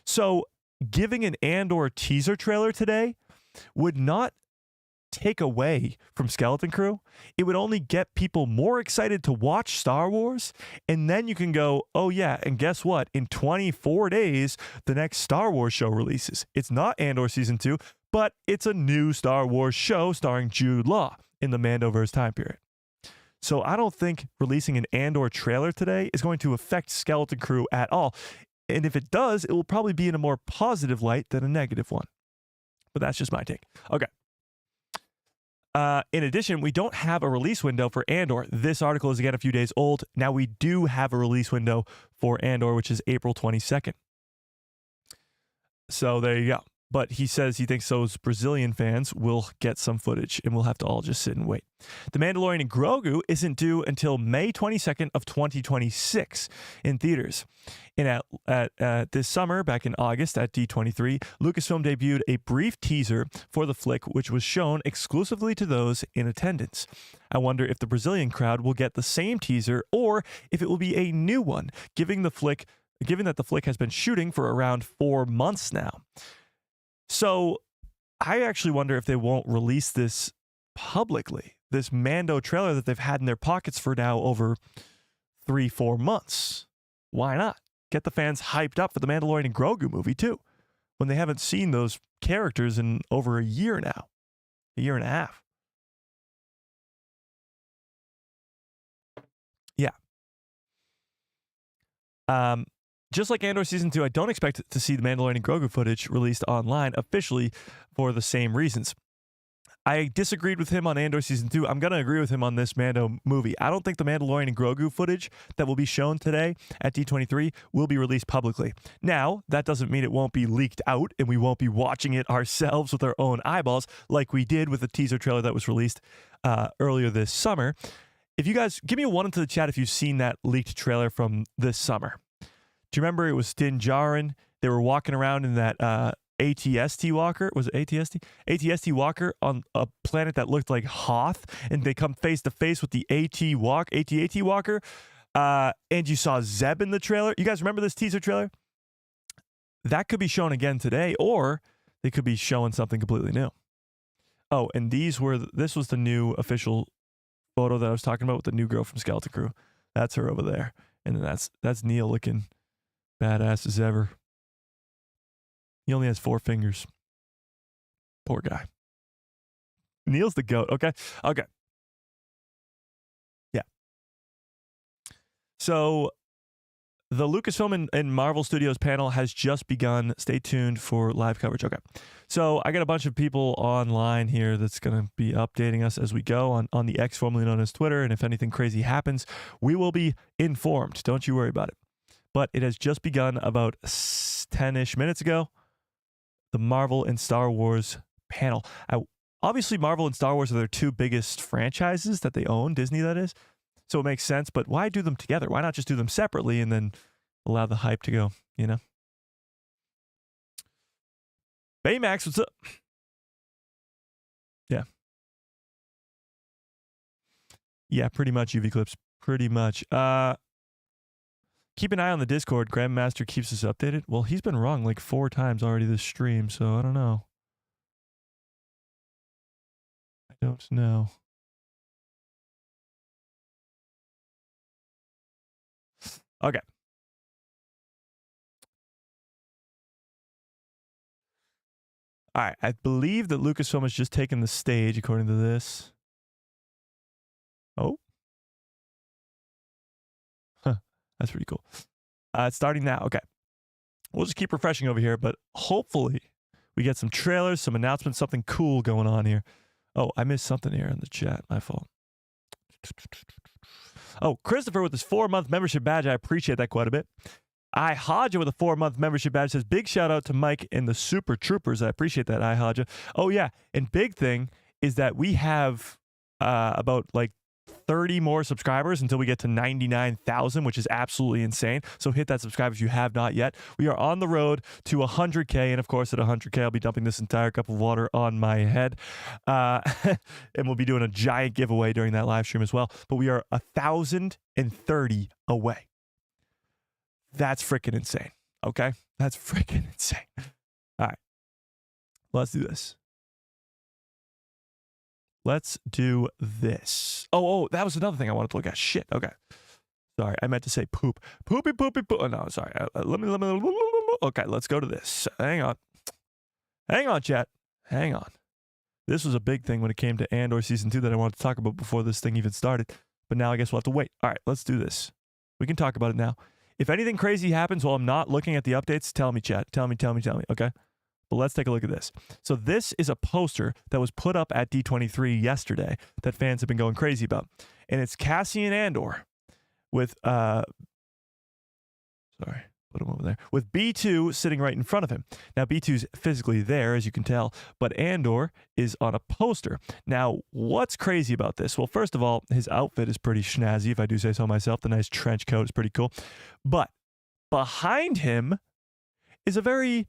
So giving an Andor teaser trailer today would not take away from Skeleton Crew. It would only get people more excited to watch Star Wars, and then you can go, oh yeah, and guess what? In 24 days, the next Star Wars show releases. It's not Andor Season 2, but it's a new Star Wars show starring Jude Law in the Mandoverse time period. So I don't think releasing an Andor trailer today is going to affect Skeleton Crew at all. And if it does, it will probably be in a more positive light than a negative one. But that's just my take. Okay. In addition, we don't have a release window for Andor. This article is again a few days old. Now we do have a release window for Andor, which is April 22nd. So there you go. But he says he thinks those Brazilian fans will get some footage, and we'll have to all just sit and wait. The Mandalorian and Grogu isn't due until May 22nd of 2026 in theaters. And at this summer, back in August at D23, Lucasfilm debuted a brief teaser for the flick, which was shown exclusively to those in attendance. I wonder if the Brazilian crowd will get the same teaser, or if it will be a new one, given that the flick has been shooting for around 4 months now. So I actually wonder if they won't release this publicly, this Mando trailer that they've had in their pockets for now over 3-4 months. Why not? Get the fans hyped up for the Mandalorian and Grogu movie too, when they haven't seen those characters in over a year now, a year and a half. Yeah. Just like Andor Season 2, I don't expect to see the Mandalorian and Grogu footage released online officially for the same reasons. I disagreed with him on Andor Season 2. I'm going to agree with him on this Mando movie. I don't think the Mandalorian and Grogu footage that will be shown today at D23 will be released publicly. Now, that doesn't mean it won't be leaked out and we won't be watching it ourselves with our own eyeballs like we did with the teaser trailer that was released earlier this summer. If you guys, give me a 1 into the chat if you've seen that leaked trailer from this summer. Do you remember it was Din Djarin? They were walking around in that ATST Walker. Was it ATST? ATST Walker on a planet that looked like Hoth, and they come face to face with the AT Walker. And you saw Zeb in the trailer. You guys remember this teaser trailer? That could be shown again today, or they could be showing something completely new. Oh, and this was the new official photo that I was talking about with the new girl from Skeleton Crew. That's her over there. And then that's Neil looking badass as ever. He only has 4 fingers. Poor guy. Neil's the goat. Okay. Yeah. So the Lucasfilm and Marvel Studios panel has just begun. Stay tuned for live coverage. Okay. So I got a bunch of people online here that's going to be updating us as we go on the X formerly known as Twitter. And if anything crazy happens, we will be informed. Don't you worry about it. But it has just begun about 10-ish minutes ago. The Marvel and Star Wars panel. Obviously, Marvel and Star Wars are their 2 biggest franchises that they own, Disney that is. So it makes sense, but why do them together? Why not just do them separately and then allow the hype to go, you know? Baymax, what's up? Yeah. Yeah, pretty much, UV Clips. Pretty much. Keep an eye on the Discord. Grandmaster keeps us updated. Well, he's been wrong like 4 times already this stream, so I don't know. I don't know. Okay. All right. I believe that Lucasfilm has just taken the stage, according to this. Oh. Huh. That's pretty cool. It's starting now. Okay. We'll just keep refreshing over here, but hopefully we get some trailers, some announcements, something cool going on here. Oh, I missed something here in the chat. My fault. Oh, Christopher with his 4-month membership badge. I appreciate that quite a bit. I Haja with a 4-month membership badge says, big shout out to Mike and the Super Troopers. I appreciate that, I Haja. Oh, yeah. And big thing is that we have about like 30 more subscribers until we get to 99,000, which is absolutely insane. So hit that subscribe if you have not yet. We are on the road to 100K. And of course, at 100K, I'll be dumping this entire cup of water on my head. And we'll be doing a giant giveaway during that live stream as well. But we are 1,030 away. That's freaking insane. Okay? That's freaking insane. All right. Let's do this. Let's do this. Oh, that was another thing I wanted to look at. Shit. Okay. Sorry. I meant to say poop. Poopy, poopy, poop. Oh, no, sorry. Let me. Okay, let's go to this. Hang on. Hang on, chat. Hang on. This was a big thing when it came to Andor Season 2 that I wanted to talk about before this thing even started. But now I guess we'll have to wait. All right, let's do this. We can talk about it now. If anything crazy happens while I'm not looking at the updates, tell me, chat. Tell me. Okay? But let's take a look at this. So this is a poster that was put up at D23 yesterday that fans have been going crazy about. And it's Cassian Andor with, put him over there, with B2 sitting right in front of him. Now, B2's physically there, as you can tell, but Andor is on a poster. Now, what's crazy about this? Well, first of all, his outfit is pretty snazzy, if I do say so myself. The nice trench coat is pretty cool. But behind him is a very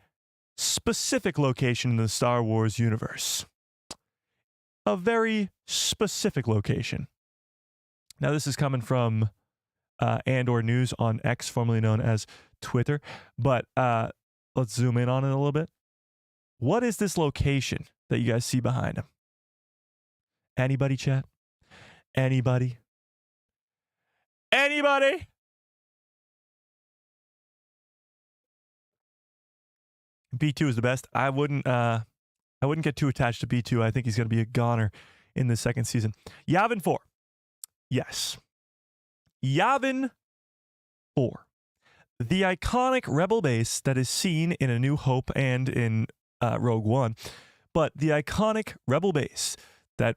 specific location in the Star Wars universe. A very specific location. Now, this is coming from Andor News on X, formerly known as Twitter. But let's zoom in on it a little bit. What is this location that you guys see behind him? Anybody, chat? Anybody? Anybody? B2 is the best. I wouldn't get too attached to B2. I think he's going to be a goner in the second season. Yavin 4. Yes. Yavin 4. The iconic rebel base that is seen in A New Hope and in Rogue One, but the iconic rebel base that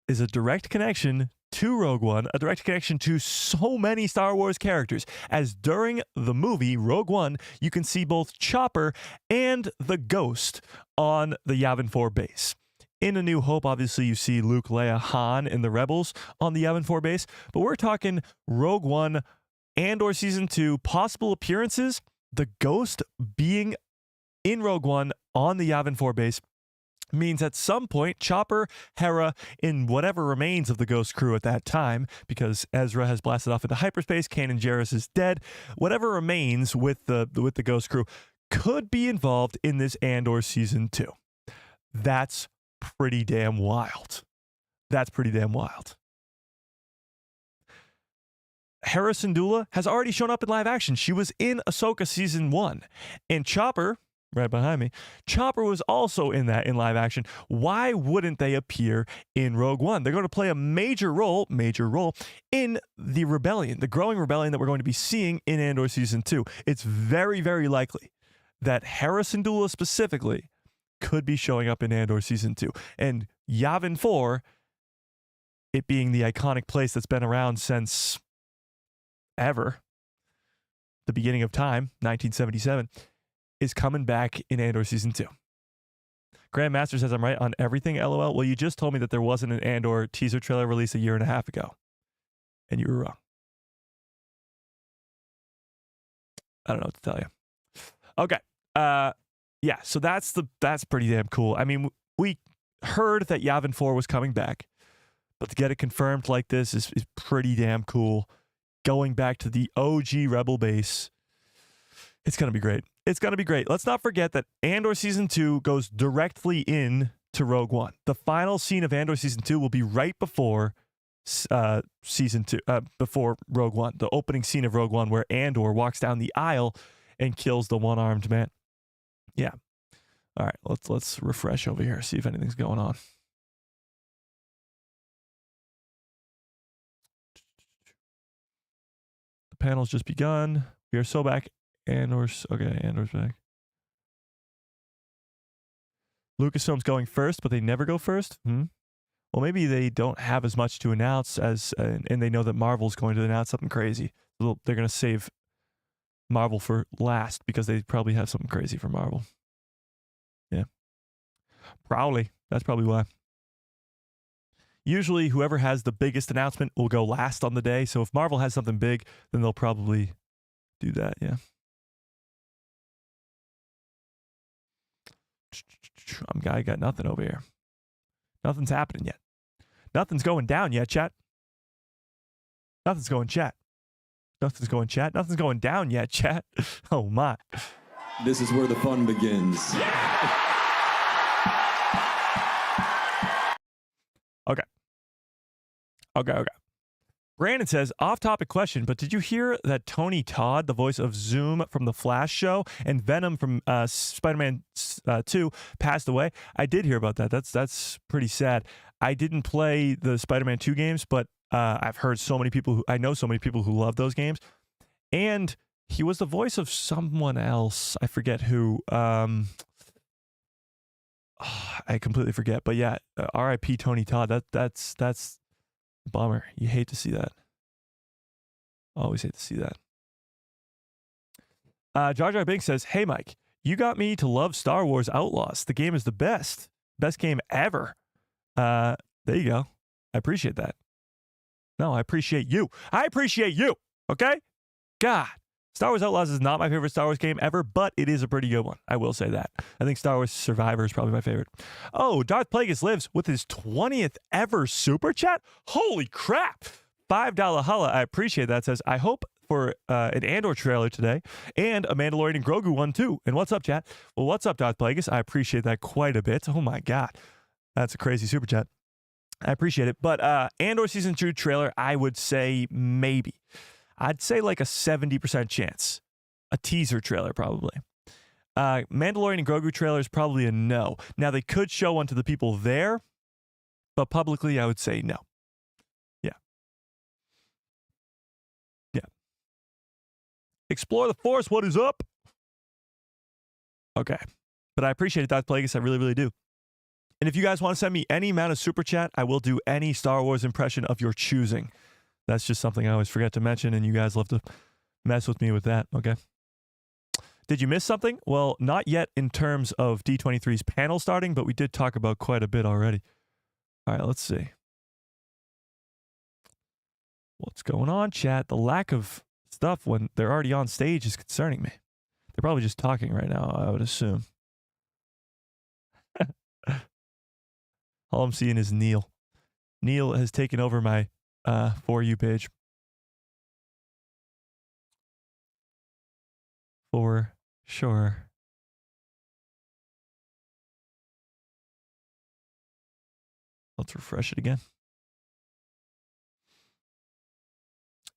is a direct connection to Rogue One, a direct connection to so many Star Wars characters, as during the movie Rogue One, you can see both Chopper and the Ghost on the Yavin 4 base. In A New Hope, obviously, you see Luke, Leia, Han, and the Rebels on the Yavin 4 base, but we're talking Rogue One, Andor Season 2, possible appearances, the Ghost being in Rogue One on the Yavin 4 base means at some point Chopper, Hera, and whatever remains of the Ghost crew at that time, because Ezra has blasted off into hyperspace, Kanan Jarrus is dead, whatever remains with the Ghost crew could be involved in this Andor season 2. That's pretty damn wild. That's pretty damn wild. Hera Syndulla has already shown up in live action. She was in Ahsoka season 1, and Chopper, right behind me, Chopper was also in that in live action. Why wouldn't they appear in Rogue One? They're going to play a major role in the rebellion, the growing rebellion that we're going to be seeing in Andor season 2. It's very, very likely that Hera Syndulla specifically could be showing up in Andor season 2. And Yavin 4, it being the iconic place that's been around since ever, the beginning of time, 1977, is coming back in Andor season 2. Grandmaster says I'm right on everything, LOL. Well, you just told me that there wasn't an Andor teaser trailer released a year and a half ago, and you were wrong. I don't know what to tell you. Okay. Yeah, so that's pretty damn cool. I mean, we heard that Yavin 4 was coming back, but to get it confirmed like this is pretty damn cool. Going back to the OG Rebel base, it's going to be great. It's going to be great. Let's not forget that Andor Season 2 goes directly in to Rogue One. The final scene of Andor Season 2 will be right before Season 2, before Rogue One. The opening scene of Rogue One where Andor walks down the aisle and kills the one-armed man. Yeah. All right, let's refresh over here, see if anything's going on. The panel's just begun. We are so back. Andor's back. Lucasfilm's going first, but they never go first? Well, maybe they don't have as much to announce as, and they know that Marvel's going to announce something crazy. They're going to save Marvel for last because they probably have something crazy for Marvel. Yeah. Probably. That's probably why. Usually, whoever has the biggest announcement will go last on the day. So if Marvel has something big, then they'll probably do that. Yeah. I got nothing over here. Nothing's happening yet. Nothing's going down yet, chat. Nothing's going chat. Nothing's going chat. Nothing's going down yet, chat. Oh my. This is where the fun begins. Okay. Brandon says, off-topic question, but did you hear that Tony Todd, the voice of Zoom from the Flash show, and Venom from Spider-Man 2, passed away? I did hear about that. That's pretty sad. I didn't play the Spider-Man 2 games, but I've heard so many people I know so many people who love those games. And he was the voice of someone else. I forget who. I completely forget. But yeah, R.I.P. Tony Todd. That's bummer. You hate to see that. Always hate to see that. Jar Jar Binks says, hey, Mike, you got me to love Star Wars Outlaws. The game is the best. Best game ever. There you go. I appreciate that. No, I appreciate you. Okay? God. Star Wars Outlaws is not my favorite Star Wars game ever, but it is a pretty good one. I will say that. I think Star Wars Survivor is probably my favorite. Oh, Darth Plagueis lives with his 20th ever super chat. Holy crap. $5 holla. I appreciate that. Says, I hope for an Andor trailer today and a Mandalorian and Grogu one too. And what's up, chat? Well, what's up, Darth Plagueis? I appreciate that quite a bit. Oh my God. That's a crazy super chat. I appreciate it. But Andor Season 2 trailer, I would say maybe. I'd say like a 70% chance. A teaser trailer, probably. Mandalorian and Grogu trailer is probably a no. Now, they could show one to the people there, but publicly, I would say no. Yeah. Explore the Force, what is up? Okay. But I appreciate it, Darth Plagueis. I really, really do. And if you guys want to send me any amount of super chat, I will do any Star Wars impression of your choosing. That's just something I always forget to mention, and you guys love to mess with me with that, okay? Did you miss something? Well, not yet in terms of D23's panel starting, but we did talk about quite a bit already. All right, let's see. What's going on, chat? The lack of stuff when they're already on stage is concerning me. They're probably just talking right now, I would assume. All I'm seeing is Neil. Neil has taken over my For You page. For sure. Let's refresh it again.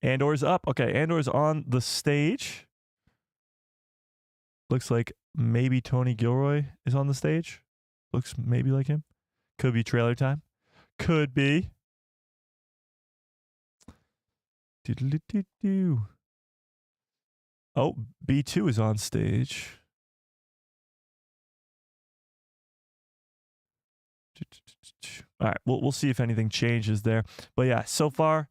Andor's up. Okay, Andor's on the stage. Looks like maybe Tony Gilroy is on the stage. Looks maybe like him. Could be trailer time. Could be. Doodle-doo-doo-doo. Oh, B2 is on stage. All right, we'll see if anything changes there. But yeah, so far,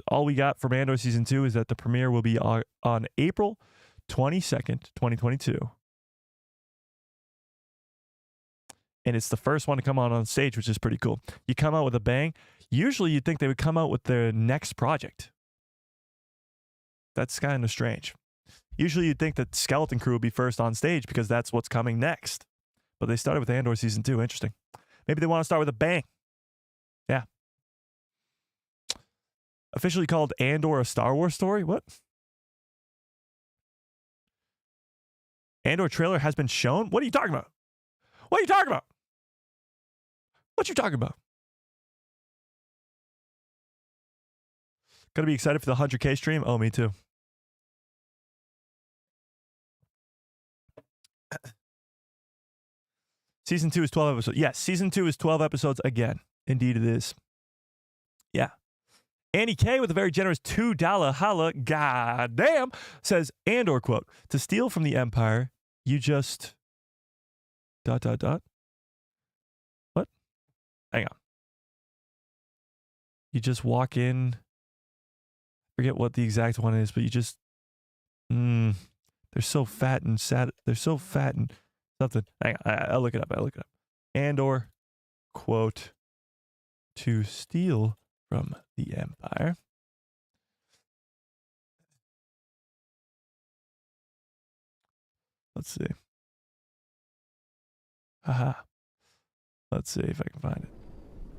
all we got from Andor Season 2 is that the premiere will be on April 22nd, 2022. And it's the first one to come out on stage, which is pretty cool. You come out with a bang. Usually you'd think they would come out with their next project. That's kind of strange. Usually you'd think that Skeleton Crew would be first on stage because that's what's coming next. But they started with Andor Season 2. Interesting. Maybe they want to start with a bang. Yeah. Officially called Andor a Star Wars story? What? Andor trailer has been shown? What are you talking about? What are you talking about? What you talking about? Gonna be excited for the 100K stream? Oh, me too. Season 2 is 12 episodes. Yes, Season 2 is 12 episodes again. Indeed it is. Yeah. Annie K with a very generous $2 holla, goddamn, says, Andor quote, to steal from the Empire, you just... ... What? Hang on. You just walk in... Forget what the exact one is, but you just... they're so fat and sad. They're so fat and... Something. Hang on. I'll look it up. Andor, quote, to steal from the Empire. Let's see. Haha. Let's see if I can find it.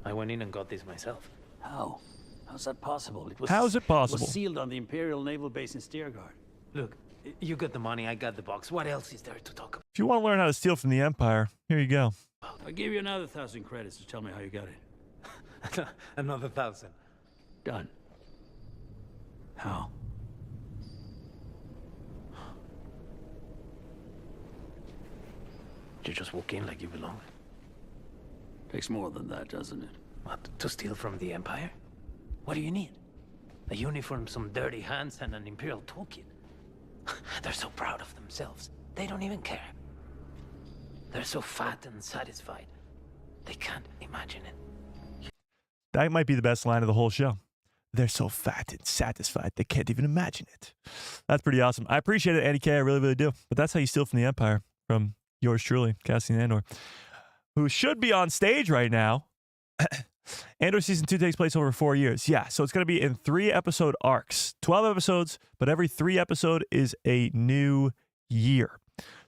I went in and got this myself. How? How's that possible? How's it possible? It was sealed on the Imperial Naval Base in Steergard. Look, you got the money, I got the box. What else is there to talk about? If you want to learn how to steal from the Empire, here you go. I'll give you another 1,000 credits to tell me how you got it. Another 1,000. Done. How? You just walk in like you belong. Takes more than that, doesn't it? What, to steal from the Empire? What do you need? A uniform, some dirty hands, and an Imperial toolkit. They're so proud of themselves. They don't even care. They're so fat and satisfied. They can't imagine it. That might be the best line of the whole show. They're so fat and satisfied, they can't even imagine it. That's pretty awesome. I appreciate it, Eddie K. I really, really do. But that's how you steal from the Empire. From yours truly, Cassian Andor, who should be on stage right now. Andor Season 2 takes place over 4 years. Yeah, so it's going to be in 3-episode arcs. 12 episodes, but every 3 episode is a new year.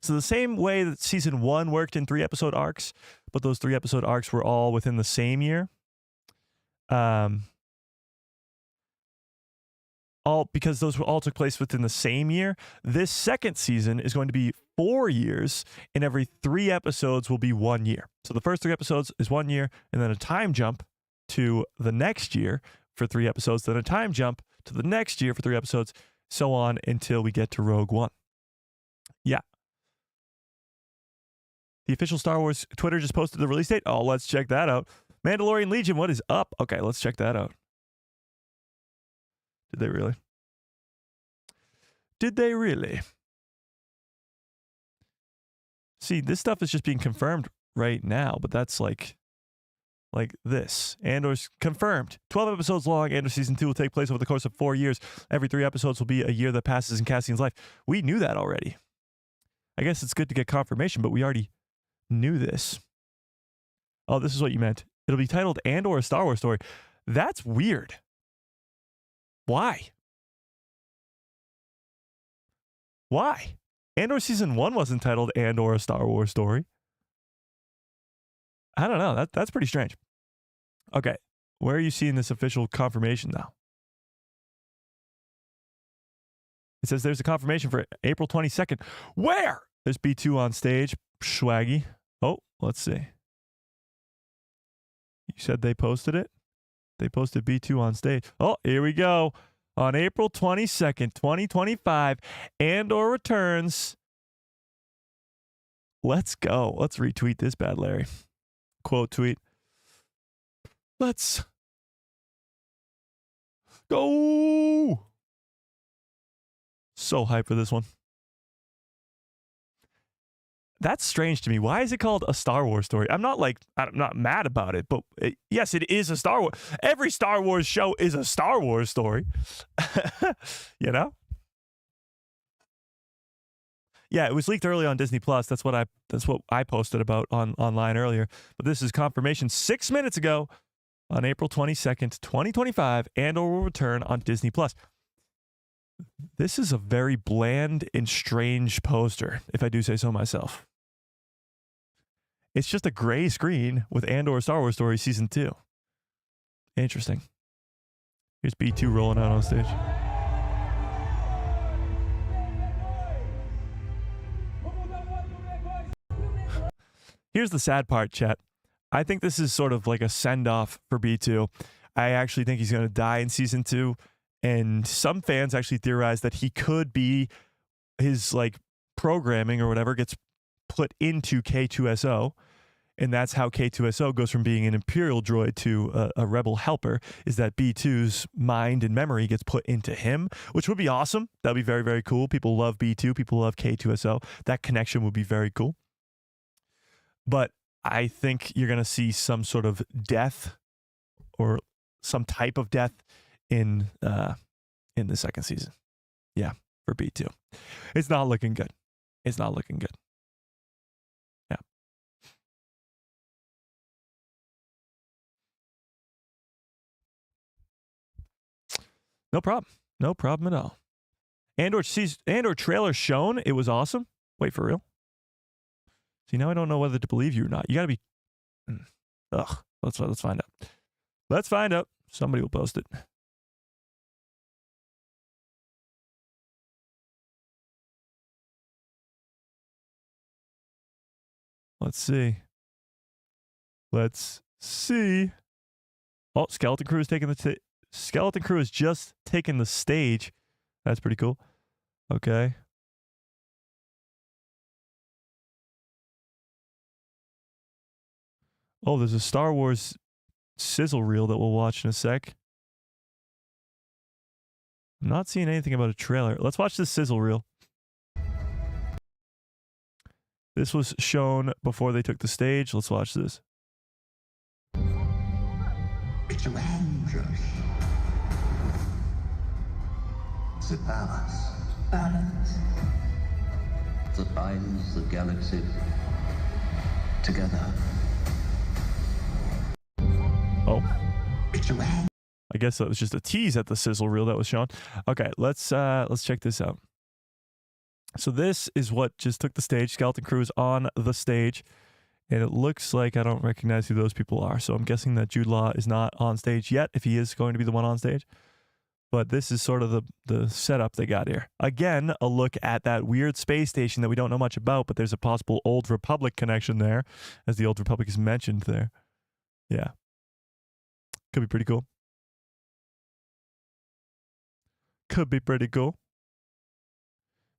So the same way that Season 1 worked in 3-episode arcs, but those 3-episode arcs were all within the same year. Because those all took place within the same year. This second season is going to be 4 years, and every 3 episodes will be 1 year. So the first 3 episodes is 1 year, and then a time jump to the next year for 3 episodes, then a time jump to the next year for 3 episodes, so on until we get to Rogue One. Yeah. The official Star Wars Twitter just posted the release date. Oh, let's check that out. Mandalorian Legion, what is up? Okay, let's check that out. Did they really? Did they really? See, this stuff is just being confirmed right now, but that's like this. Andor's confirmed. 12 episodes long. Andor Season 2 will take place over the course of 4 years. Every 3 episodes will be a year that passes in Cassian's life. We knew that already. I guess it's good to get confirmation, but we already knew this. Oh, this is what you meant. It'll be titled Andor a Star Wars story. That's weird. Why? Why? Andor season 1 wasn't titled Andor: A Star Wars Story. I don't know. That's pretty strange. Okay, where are you seeing this official confirmation now? It says there's a confirmation for April 22nd. Where? There's B2 on stage. Swaggy. Oh, let's see. You said they posted it? They posted B2 on stage. Oh, here we go. On April 22nd, 2025, Andor returns. Let's go. Let's retweet this bad Larry. Quote tweet. Let's go. So hyped for this one. That's strange to me. Why is it called A Star Wars Story? I'm not mad about it, but yes, it is a Star Wars. Every Star Wars show is a Star Wars story. You know? Yeah, it was leaked early on Disney Plus. That's what I posted about online earlier. But this is confirmation 6 minutes ago on April 22nd, 2025, Andor will return on Disney Plus. This is a very bland and strange poster, if I do say so myself. It's just a gray screen with Andor: Star Wars Story Season 2. Interesting. Here's B2 rolling out on stage. Here's the sad part, chat. I think this is sort of like a send-off for B2. I actually think he's going to die in Season 2. And some fans actually theorize that he could be his programming or whatever gets put into K2SO. And that's how K2SO goes from being an Imperial droid to a Rebel helper, is that B2's mind and memory gets put into him, which would be awesome. That would be very, very cool. People love B2. People love K2SO. That connection would be very cool. But I think you're going to see some sort of death or some type of death in the second season. Yeah, for B2. It's not looking good. It's not looking good. Yeah. No problem. No problem at all. Andor trailer shown. It was awesome. Wait, for real? See, now I don't know whether to believe you or not. You got to be... Ugh. Let's find out. Let's find out. Somebody will post it. Let's see. Let's see. Oh, Skeleton Crew is taking Skeleton Crew has just taken the stage. That's pretty cool. Okay. Oh, there's a Star Wars sizzle reel that we'll watch in a sec. I'm not seeing anything about a trailer. Let's watch this sizzle reel. This was shown before they took the stage. Let's watch this. It's a Rangers. It's a balance. Balance. That binds the galaxy together. Oh. It's a Rangers. I guess that was just a tease at the sizzle reel that was shown. Okay, let's check this out. So this is what just took the stage. Skeleton Crew is on the stage, and it looks like I don't recognize who those people are. So I'm guessing that Jude Law is not on stage yet, if he is going to be the one on stage. But this is sort of the setup they got here. Again, a look at that weird space station that we don't know much about, but there's a possible Old Republic connection there, as the Old Republic is mentioned there. Yeah. Could be pretty cool. Could be pretty cool.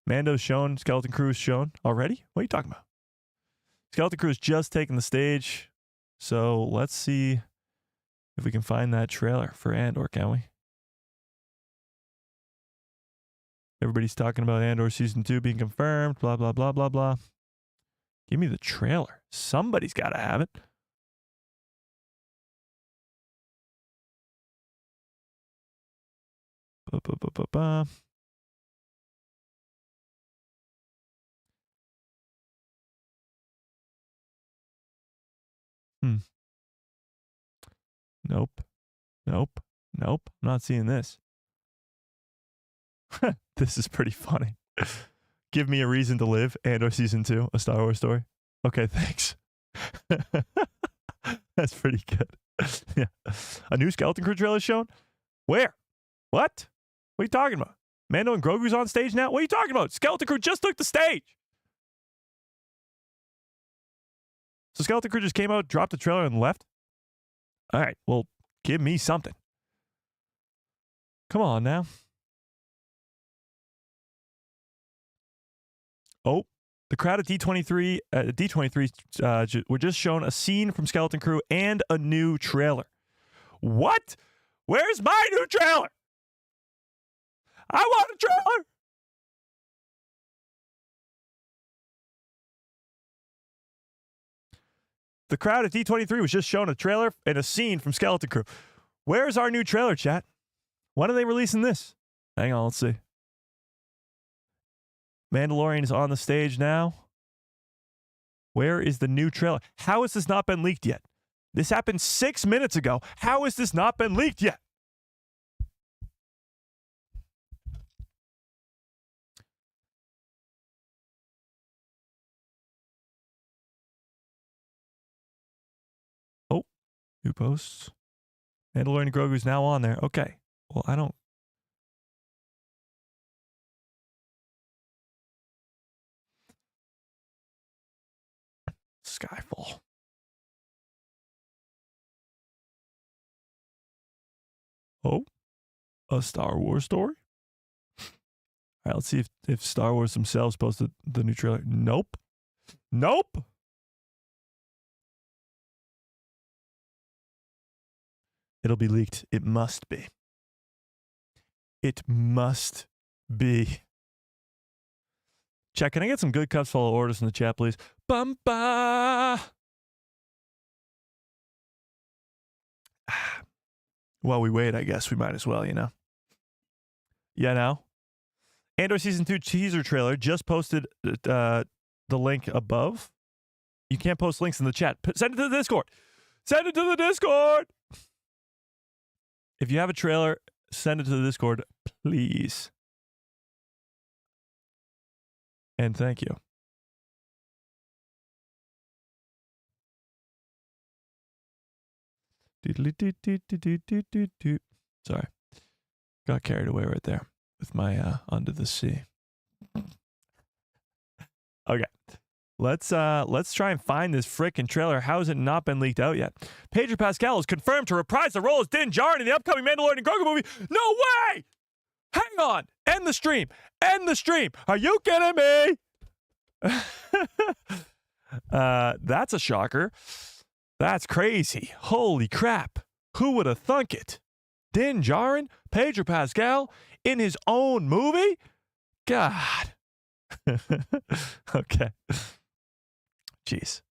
Mando's shown. Skeleton Crew is shown. Already? What are you talking about? Skeleton Crew is just taking the stage. So let's see if we can find that trailer for Andor, can we? Everybody's talking about Andor Season 2 being confirmed. Blah, blah, blah, blah, blah. Give me the trailer. Somebody's got to have it. Ba-ba-ba-ba-ba. Nope. Nope. Nope. I'm not seeing this. This is pretty funny. Give me a reason to live. Andor season 2, a Star Wars story. Okay, thanks. That's pretty good. Yeah. A new Skeleton Crew trailer shown? Where? What? What are you talking about? Mando and Grogu's on stage now? What are you talking about? Skeleton Crew just took the stage. So Skeleton Crew just came out, dropped the trailer, and left? All right, well, give me something. Come on now. Oh, the crowd at D23 were just shown a scene from Skeleton Crew and a new trailer. What? Where's my new trailer? I want a trailer. The crowd at D23 was just shown a trailer and a scene from Skeleton Crew. Where's our new trailer, chat? When are they releasing this? Hang on, let's see. Mandalorian is on the stage now. Where is the new trailer? How has this not been leaked yet? This happened 6 minutes ago. How has this not been leaked yet? Oh, new posts. Mandalorian and Grogu is now on there. Okay. Well, I don't. Skyfall. Oh, a Star Wars story? All right, let's see if Star Wars themselves posted the new trailer. Nope. Nope. It'll be leaked. It must be. It must be. Chat, can I get some good cups full of orders in the chat, please? Bumba! While we wait, I guess we might as well, you know? Yeah, now? Andor Season 2 teaser trailer just posted the link above. You can't post links in the chat. Send it to the Discord. Send it to the Discord! If you have a trailer, send it to the Discord, please. And thank you. Sorry. Got carried away right there with my Under the Sea. Okay. Let's try and find this frickin' trailer. How has it not been leaked out yet? Pedro Pascal is confirmed to reprise the role as Din Djarin in the upcoming Mandalorian and Grogu movie. No way! Hang on. End the stream. End the stream. Are you kidding me? That's a shocker. That's crazy. Holy crap. Who would have thunk it? Din Djarin, Pedro Pascal, in his own movie? God. Okay. Jeez.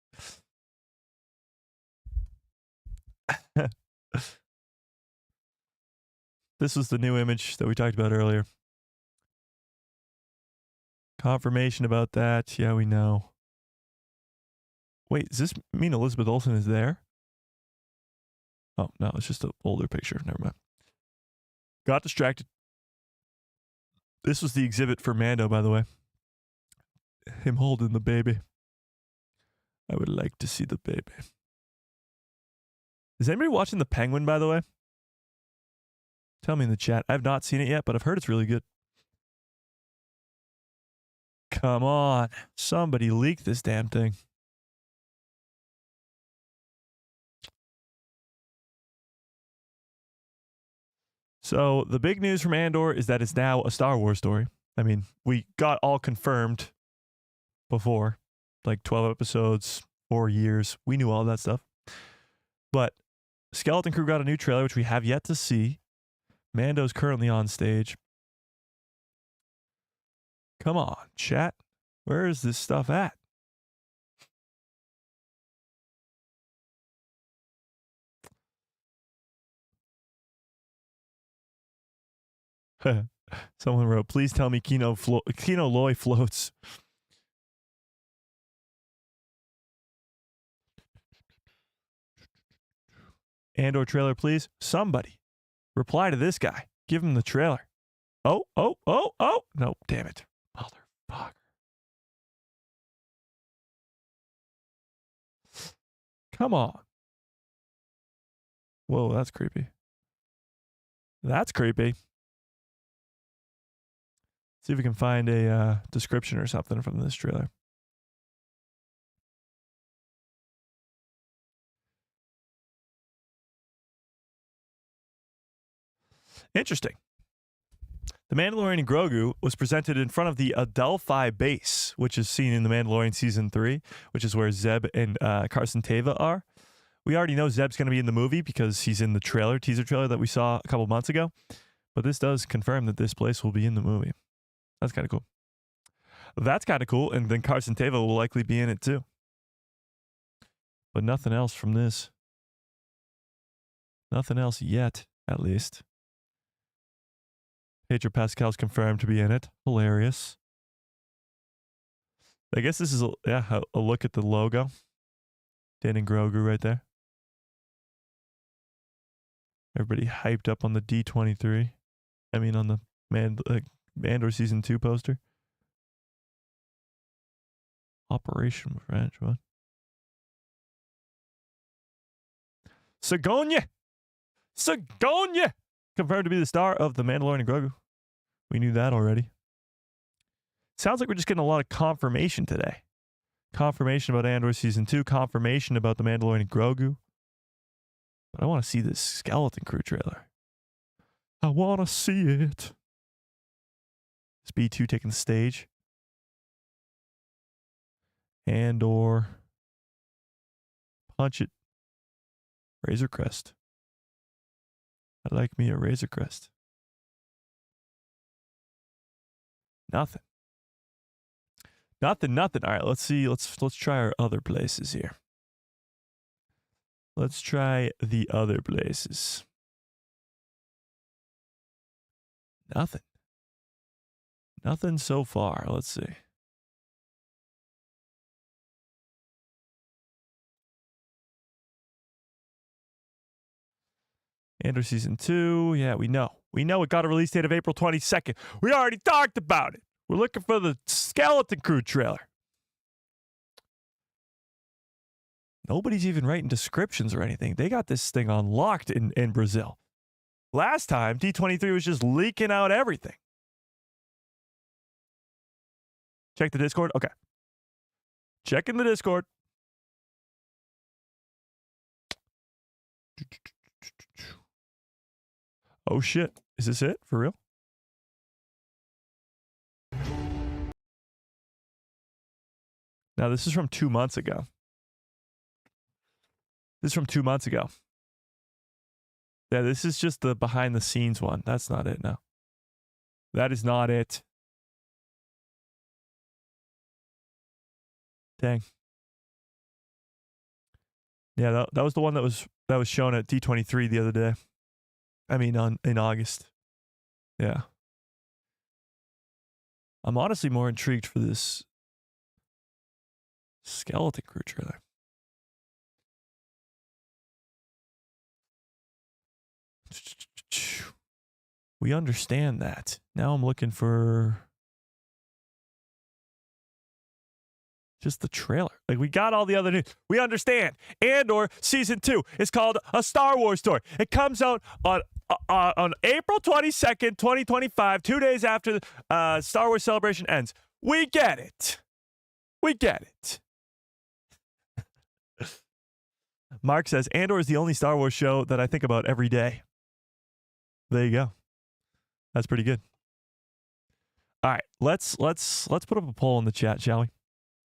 This was the new image that we talked about earlier. Confirmation about that. Yeah, we know. Wait, does this mean Elizabeth Olsen is there? Oh, no, it's just an older picture. Never mind. Got distracted. This was the exhibit for Mando, by the way. Him holding the baby. I would like to see the baby. Is anybody watching The Penguin, by the way? Tell me in the chat. I've not seen it yet, but I've heard it's really good. Come on. Somebody leak this damn thing. So the big news from Andor is that it's now a Star Wars story. I mean, we got all confirmed before, like 12 episodes, 4 years. We knew all that stuff. But Skeleton Crew got a new trailer, which we have yet to see. Mando's currently on stage. Come on, chat. Where is this stuff at? Someone wrote, please tell me Kino Loy floats. Andor trailer, please. Somebody reply to this guy. Give him the trailer. Oh. Nope, damn it. Motherfucker. Come on. Whoa, that's creepy. That's creepy. See if we can find a description or something from this trailer. Interesting. The Mandalorian and Grogu was presented in front of the Adelphi base, which is seen in The Mandalorian Season 3, which is where Zeb and Carson Teva are. We already know Zeb's going to be in the movie because he's in the teaser trailer that we saw a couple months ago. But this does confirm that this place will be in the movie. That's kind of cool. That's kind of cool. And then Carson Teva will likely be in it too. But nothing else from this. Nothing else yet, at least. Pedro Pascal's confirmed to be in it. Hilarious. I guess this is a look at the logo. Dan and Grogu right there. Everybody hyped up on the D23. I mean, on the Andor Season 2 poster. Operation French, what? Sigourney! Confirmed to be the star of The Mandalorian and Grogu. We knew that already. Sounds like we're just getting a lot of confirmation today. Confirmation about Andor Season 2. Confirmation about The Mandalorian and Grogu. But I want to see this Skeleton Crew trailer. I want to see it. Is B2 taking the stage? Andor. Punch it. Razor Crest. I like me a Razor Crest. Nothing. All right, let's see. Let's try our other places here. Let's try the other places. Nothing so far. Let's see. Andor Season 2. Yeah, we know. We know it got a release date of April 22nd. We already talked about it. We're looking for the Skeleton Crew trailer. Nobody's even writing descriptions or anything. They got this thing unlocked in Brazil. Last time, D23 was just leaking out everything. Check the Discord? Okay. Checking the Discord. Oh shit. Is this it? For real? Now, this is from 2 months ago. Yeah, this is just the behind the scenes one. That's not it, no. That is not it. Dang. Yeah, that was the one that was shown at D23 the other day. I mean, in August. Yeah. I'm honestly more intrigued for this Skeleton Crew trailer. We understand that. Now I'm looking for just the trailer. Like, we got all the other news. We understand. Andor Season 2 is called A Star Wars Story. It comes out on April 22nd, 2025, 2 days after the Star Wars Celebration ends. We get it. Mark says, Andor is the only Star Wars show that I think about every day. There you go. That's pretty good. All right, let's put up a poll in the chat, shall we?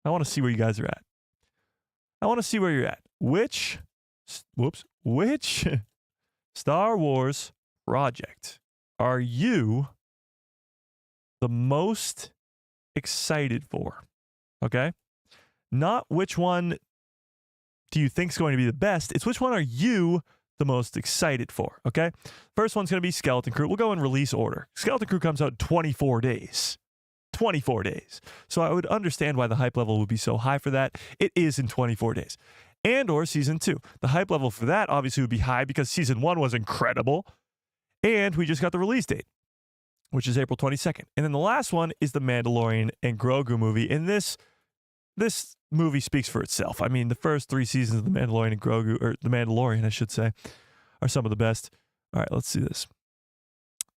I want to see where you guys are at. I want to see where you're at. Which Star Wars project are you the most excited for? Okay? Not which one do you think is going to be the best. It's which one are you the most excited for, okay? First one's going to be Skeleton Crew. We'll go in release order. Skeleton Crew comes out in 24 days. 24 days. So I would understand why the hype level would be so high for that. It is in 24 days. Andor Season 2. The hype level for that obviously would be high because Season 1 was incredible. And we just got the release date, which is April 22nd. And then the last one is the Mandalorian and Grogu movie. And this movie speaks for itself. I mean, the first 3 seasons of The Mandalorian and Grogu, or The Mandalorian, I should say, are some of the best. All right, let's see this.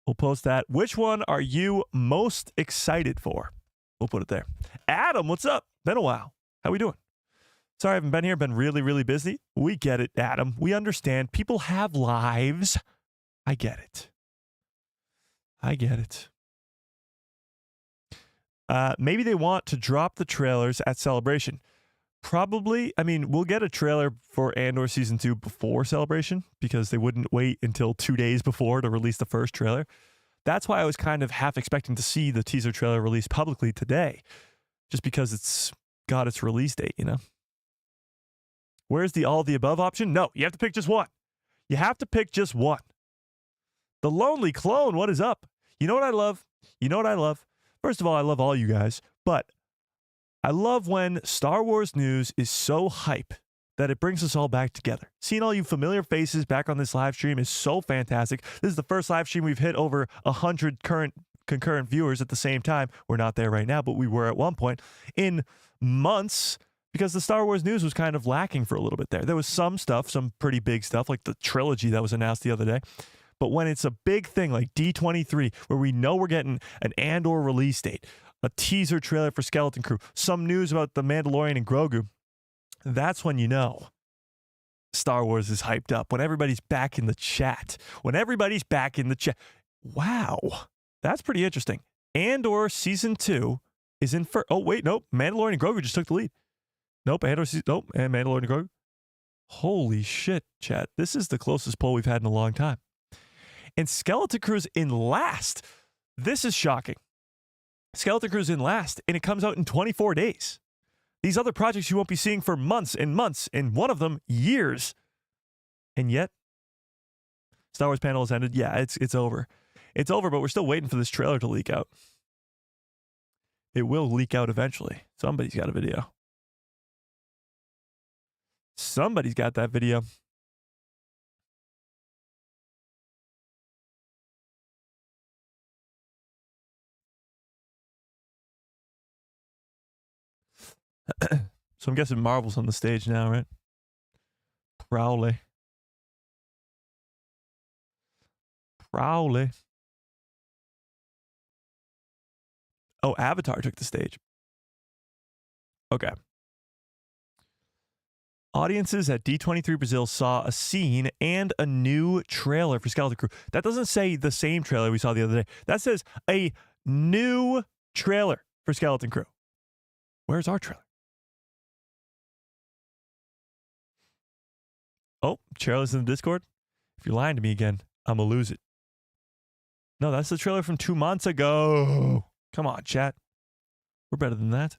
We'll post that. Which one are you most excited for? We'll put it there. Adam, what's up? Been a while. How we doing? Sorry I haven't been here. Been really, really busy. We get it, Adam. We understand. People have lives. I get it. I get it. Maybe they want to drop the trailers at Celebration. Probably. I mean, we'll get a trailer for Andor Season 2 before Celebration because they wouldn't wait until 2 days before to release the first trailer. That's why I was kind of half expecting to see the teaser trailer released publicly today, just because it's got its release date, you know? Where's the all of the above option? No, you have to pick just one. You have to pick just one. The Lonely Clone, what is up? You know what I love? You know what I love? First of all, I love all you guys, but I love when Star Wars news is so hype that it brings us all back together. Seeing all you familiar faces back on this live stream is so fantastic. This is the first live stream we've hit over 100 concurrent viewers at the same time. We're not there right now, but we were at one point in months because the Star Wars news was kind of lacking for a little bit there. There was some stuff, some pretty big stuff like the trilogy that was announced the other day. But when it's a big thing like D23, where we know we're getting an Andor release date, a teaser trailer for Skeleton Crew, some news about the Mandalorian and Grogu, that's when you know Star Wars is hyped up. When everybody's back in the chat. Wow. That's pretty interesting. Andor Season 2 is in first. Oh, wait, nope. Mandalorian and Grogu just took the lead. Nope, and Mandalorian and Grogu. Holy shit, chat. This is the closest poll we've had in a long time. And Skeleton Crew's in last. This is shocking. Skeleton Crew's in last, and it comes out in 24 days. These other projects you won't be seeing for months and months, and one of them, years. And yet, Star Wars panel has ended. Yeah, it's over. It's over, but we're still waiting for this trailer to leak out. It will leak out eventually. Somebody's got a video. Somebody's got that video. So I'm guessing Marvel's on the stage now, right? Probably. Oh, Avatar took the stage. Okay. Audiences at D23 Brazil saw a scene and a new trailer for Skeleton Crew. That doesn't say the same trailer we saw the other day. That says a new trailer for Skeleton Crew. Where's our trailer? Oh, trailer's in the Discord. If you're lying to me again, I'm going to lose it. No, that's the trailer from 2 months ago. Come on, chat. We're better than that.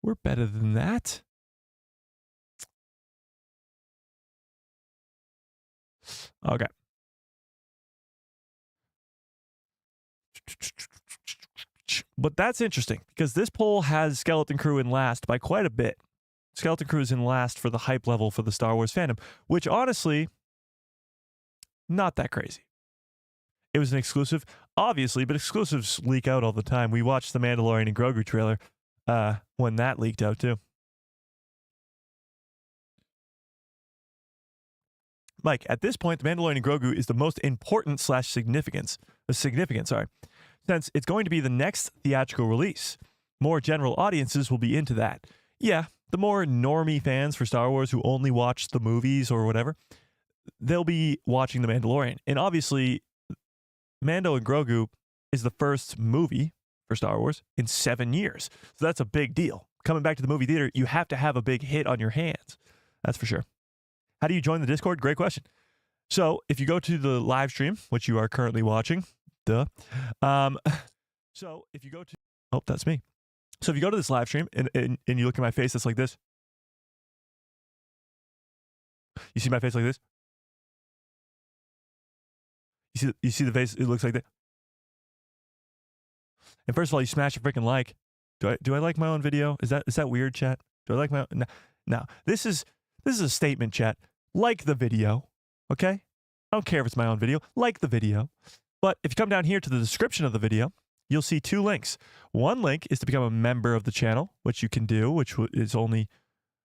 We're better than that. Okay. But that's interesting because this poll has Skeleton Crew in last by quite a bit. Skeleton Crew is in last for the hype level for the Star Wars fandom, which honestly, not that crazy. It was an exclusive, obviously, but exclusives leak out all the time. We watched the Mandalorian and Grogu trailer when that leaked out too. Mike, at this point, the Mandalorian and Grogu is the most important / significant, since it's going to be the next theatrical release. More general audiences will be into that. Yeah, the more normie fans for Star Wars who only watch the movies or whatever, they'll be watching The Mandalorian. And obviously, Mando and Grogu is the first movie for Star Wars in 7 years. So that's a big deal. Coming back to the movie theater, you have to have a big hit on your hands. That's for sure. How do you join the Discord? Great question. So if you go to the live stream, which you are currently watching, so if you go to, oh, that's me. So if you go to this live stream and you look at my face, it's like this. You see my face like this? You see the face, it looks like that. And first of all, you smash a freaking like. Do I like my own video? Is that weird, chat? Do I like my own? No. This is a statement, chat. Like the video, okay? I don't care if it's my own video. Like the video. But if you come down here to the description of the video, you'll see two links. One link is to become a member of the channel, which you can do, which is only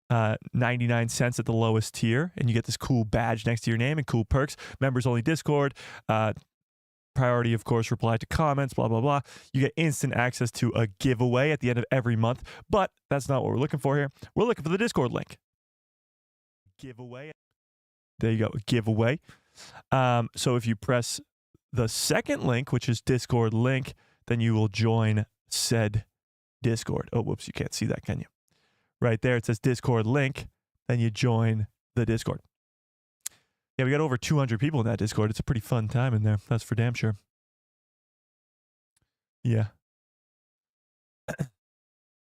99 cents at the lowest tier, and you get this cool badge next to your name and cool perks. Members only Discord, priority, of course, reply to comments, blah, blah, blah. You get instant access to a giveaway at the end of every month, but that's not what we're looking for here. We're looking for the Discord link. Giveaway. There you go, giveaway. So if you press the second link, which is Discord link, then you will join said Discord. Oh, whoops, you can't see that, can you? Right there, it says Discord link, then you join the Discord. Yeah, we got over 200 people in that Discord. It's a pretty fun time in there. That's for damn sure. Yeah.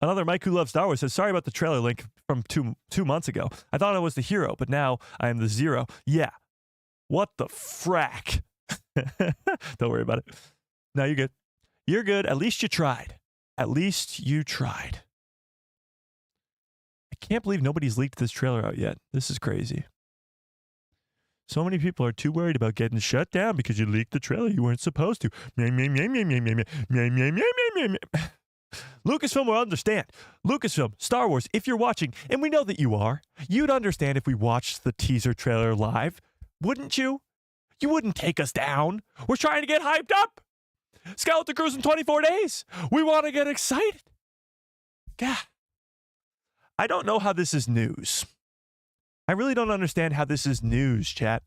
Another Mike who loves Star Wars says, sorry about the trailer link from two months ago. I thought I was the hero, but now I am the zero. Yeah. What the frack? Don't worry about it. No, you're good. You're good. At least you tried. At least you tried. I can't believe nobody's leaked this trailer out yet. This is crazy. So many people are too worried about getting shut down because you leaked the trailer you weren't supposed to. Lucasfilm will understand. Lucasfilm, Star Wars, if you're watching, and we know that you are, you'd understand if we watched the teaser trailer live, wouldn't you? You wouldn't take us down. We're trying to get hyped up. Skeleton Cruise in 24 days. We want to get excited. God. I don't know how this is news. I really don't understand how this is news, chat.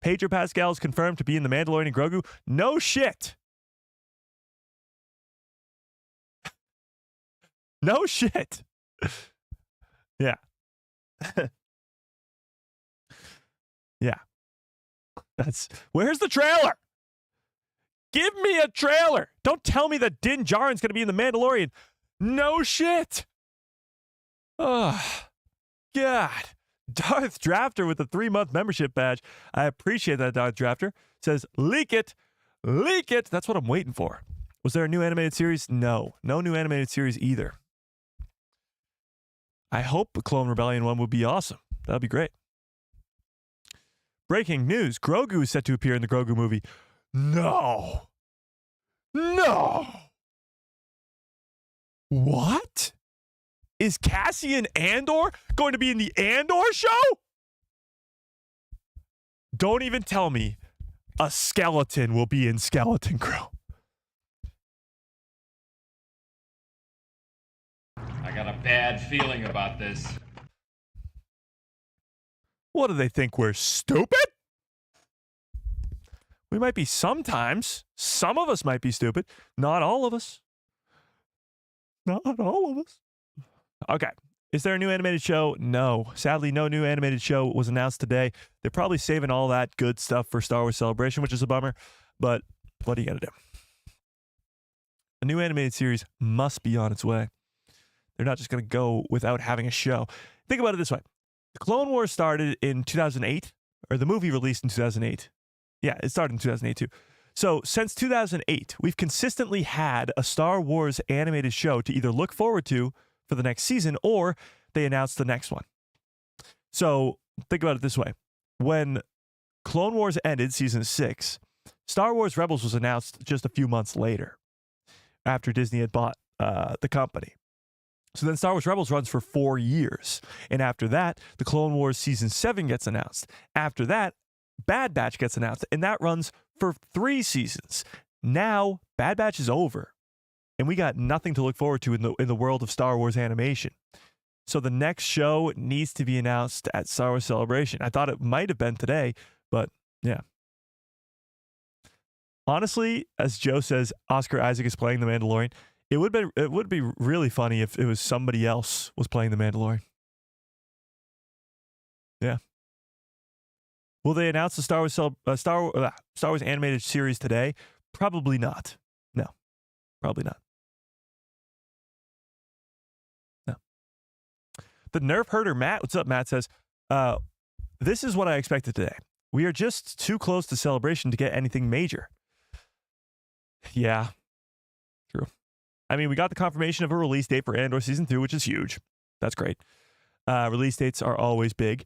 Pedro Pascal is confirmed to be in The Mandalorian and Grogu. No shit. No shit. Yeah. Yeah. Where's the trailer? Give me a trailer. Don't tell me that Din Djarin's going to be in The Mandalorian. No shit. Oh, God. Darth Drafter with a 3-month membership badge. I appreciate that, Darth Drafter. Says, leak it. Leak it. That's what I'm waiting for. Was there a new animated series? No. No new animated series either. I hope the Clone Rebellion one would be awesome. That would be great. Breaking news. Grogu is set to appear in the Grogu movie. No. No. What? Is Cassian Andor going to be in the Andor show? Don't even tell me a skeleton will be in Skeleton Crew. I got a bad feeling about this. What do they think? We're stupid? We might be sometimes. Some of us might be stupid. Not all of us. Not all of us. Okay. Is there a new animated show? No. Sadly, no new animated show was announced today. They're probably saving all that good stuff for Star Wars Celebration, which is a bummer. But what are you going to do? A new animated series must be on its way. They're not just going to go without having a show. Think about it this way. The Clone Wars started in 2008, or the movie released in 2008. Yeah, it started in 2008 too. So since 2008, we've consistently had a Star Wars animated show to either look forward to for the next season, or they announced the next one. So think about it this way. When Clone Wars ended season 6, Star Wars Rebels was announced just a few months later after Disney had bought the company. So then Star Wars Rebels runs for 4 years. And after that, the Clone Wars season 7 gets announced. After that, Bad Batch gets announced, and that runs for 3 seasons. Now, Bad Batch is over. And we got nothing to look forward to in the world of Star Wars animation. So the next show needs to be announced at Star Wars Celebration. I thought it might have been today, but yeah. Honestly, as Joe says, Oscar Isaac is playing the Mandalorian. It would be really funny if it was somebody else was playing the Mandalorian. Yeah. Will they announce the Star Wars animated series today? Probably not. No, probably not. No. The Nerf Herder Matt, what's up, Matt, says, this is what I expected today. We are just too close to Celebration to get anything major. Yeah, true. I mean, we got the confirmation of a release date for Andor Season 2, which is huge. That's great. Release dates are always big.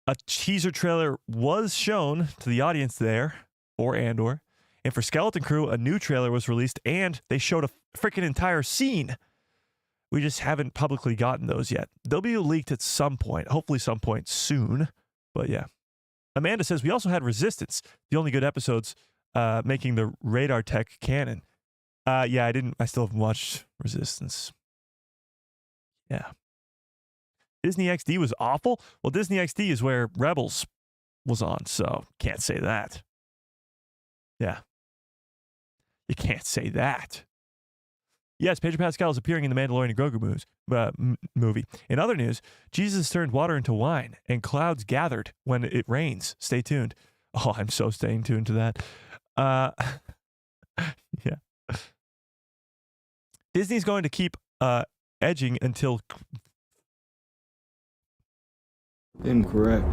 A teaser trailer was shown to the audience there for Andor, And for Skeleton Crew, a new trailer was released, and they showed a freaking entire scene. We just haven't publicly gotten those yet. They'll be leaked at some point, hopefully some point soon. But yeah. Amanda says, we also had Resistance, the only good episodes making the radar tech canon. Yeah, I still haven't watched Resistance. Yeah. Disney XD was awful. Well, Disney XD is where Rebels was on, so can't say that. Yeah. You can't say that. Yes, Pedro Pascal is appearing in the Mandalorian and Grogu movie. In other news, Jesus turned water into wine, and clouds gathered when it rains. Stay tuned. Oh, I'm so staying tuned to that. Yeah. Disney's going to keep edging until... Incorrect.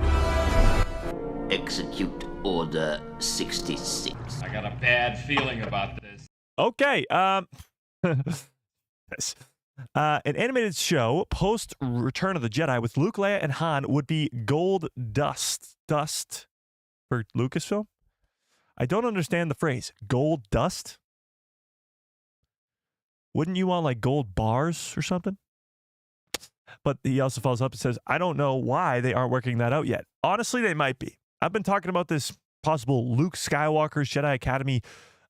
Execute Order 66. I got a bad feeling about this. Okay. Yes. An animated show post Return of the Jedi with Luke, Leia, and Han would be gold dust. Dust for Lucasfilm? I don't understand the phrase. Gold dust? Wouldn't you want like gold bars or something? But he also follows up and says, I don't know why they aren't working that out yet. Honestly, they might be. I've been talking about this possible Luke Skywalker's Jedi Academy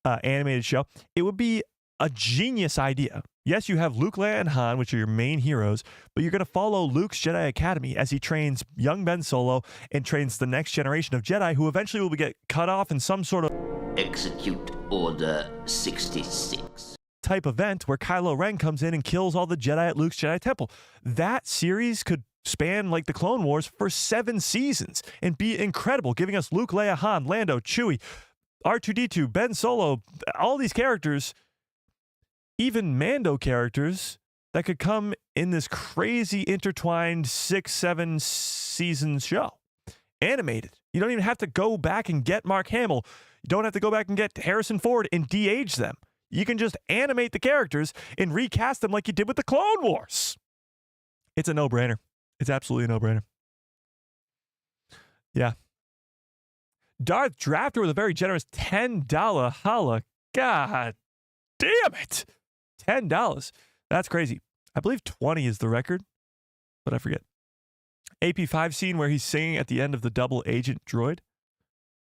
animated show. It would be a genius idea. Yes, you have Luke, Leia, and Han, which are your main heroes, but you're going to follow Luke's Jedi Academy as he trains young Ben Solo and trains the next generation of Jedi who eventually will get cut off in some sort of Execute Order 66. type event where Kylo Ren comes in and kills all the Jedi at Luke's Jedi Temple. That series could span like the Clone Wars for 7 seasons and be incredible, giving us Luke, Leia, Han, Lando, Chewie, R2-D2, Ben Solo, all these characters, even Mando characters that could come in this crazy intertwined 6-7 season show. Animated. You don't even have to go back and get Mark Hamill. You don't have to go back and get Harrison Ford and de-age them. You can just animate the characters and recast them like you did with the Clone Wars. It's a no-brainer. It's absolutely a no-brainer. Yeah. Darth Drafter with a very generous $10 holla. God damn it. $10. That's crazy. I believe 20 is the record, but I forget. AP5 scene where he's singing at the end of the double agent droid.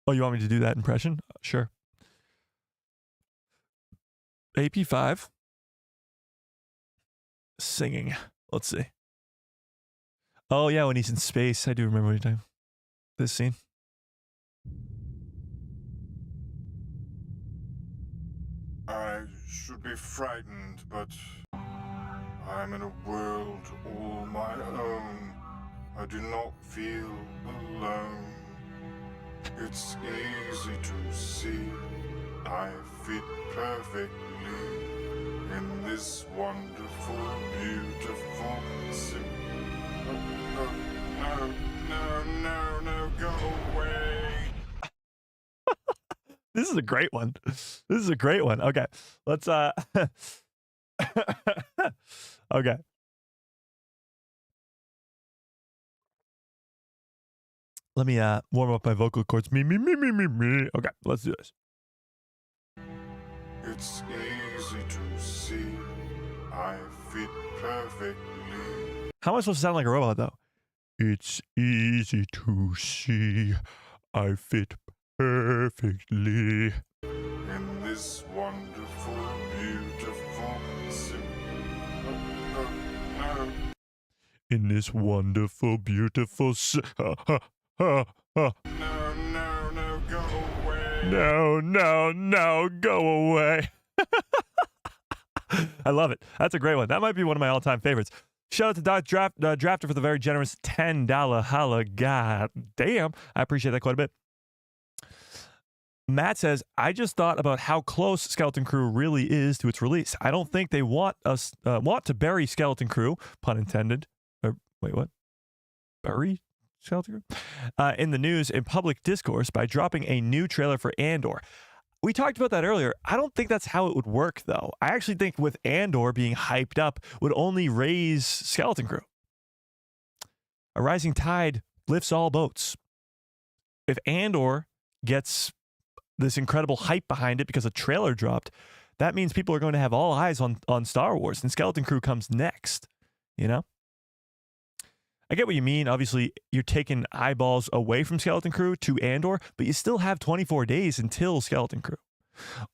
Oh, you want me to do that impression? Sure. AP5 singing. Let's see. Oh, yeah, when he's in space. I do remember what you're talking. This scene. I should be frightened, but I'm in a world all my own. I do not feel alone. It's easy to see I fit perfectly in this wonderful, beautiful city. No, go away. This is a great one. This is a great one. Okay. Let's okay. Let me warm up my vocal cords. Me. Okay, let's do this. It's easy to see I fit perfectly. How am I supposed to sound like a robot though? It's easy to see I fit perfectly in this wonderful, beautiful city. No. In this wonderful, beautiful No, go away. No, go away. I love it. That's a great one. That might be one of my all-time favorites. Shout out to Drafter for the very generous $10 holla. God damn. I appreciate that quite a bit. Matt says, I just thought about how close Skeleton Crew really is to its release. I don't think they want to bury Skeleton Crew, pun intended. Or, wait, what? Bury Skeleton Crew? In the news and public discourse by dropping a new trailer for Andor. We talked about that earlier. I don't think that's how it would work, though. I actually think with Andor being hyped up would only raise Skeleton Crew. A rising tide lifts all boats. If Andor gets this incredible hype behind it because a trailer dropped, that means people are going to have all eyes on Star Wars, and Skeleton Crew comes next, you know? I get what you mean. Obviously, you're taking eyeballs away from Skeleton Crew to Andor, but you still have 24 days until Skeleton Crew.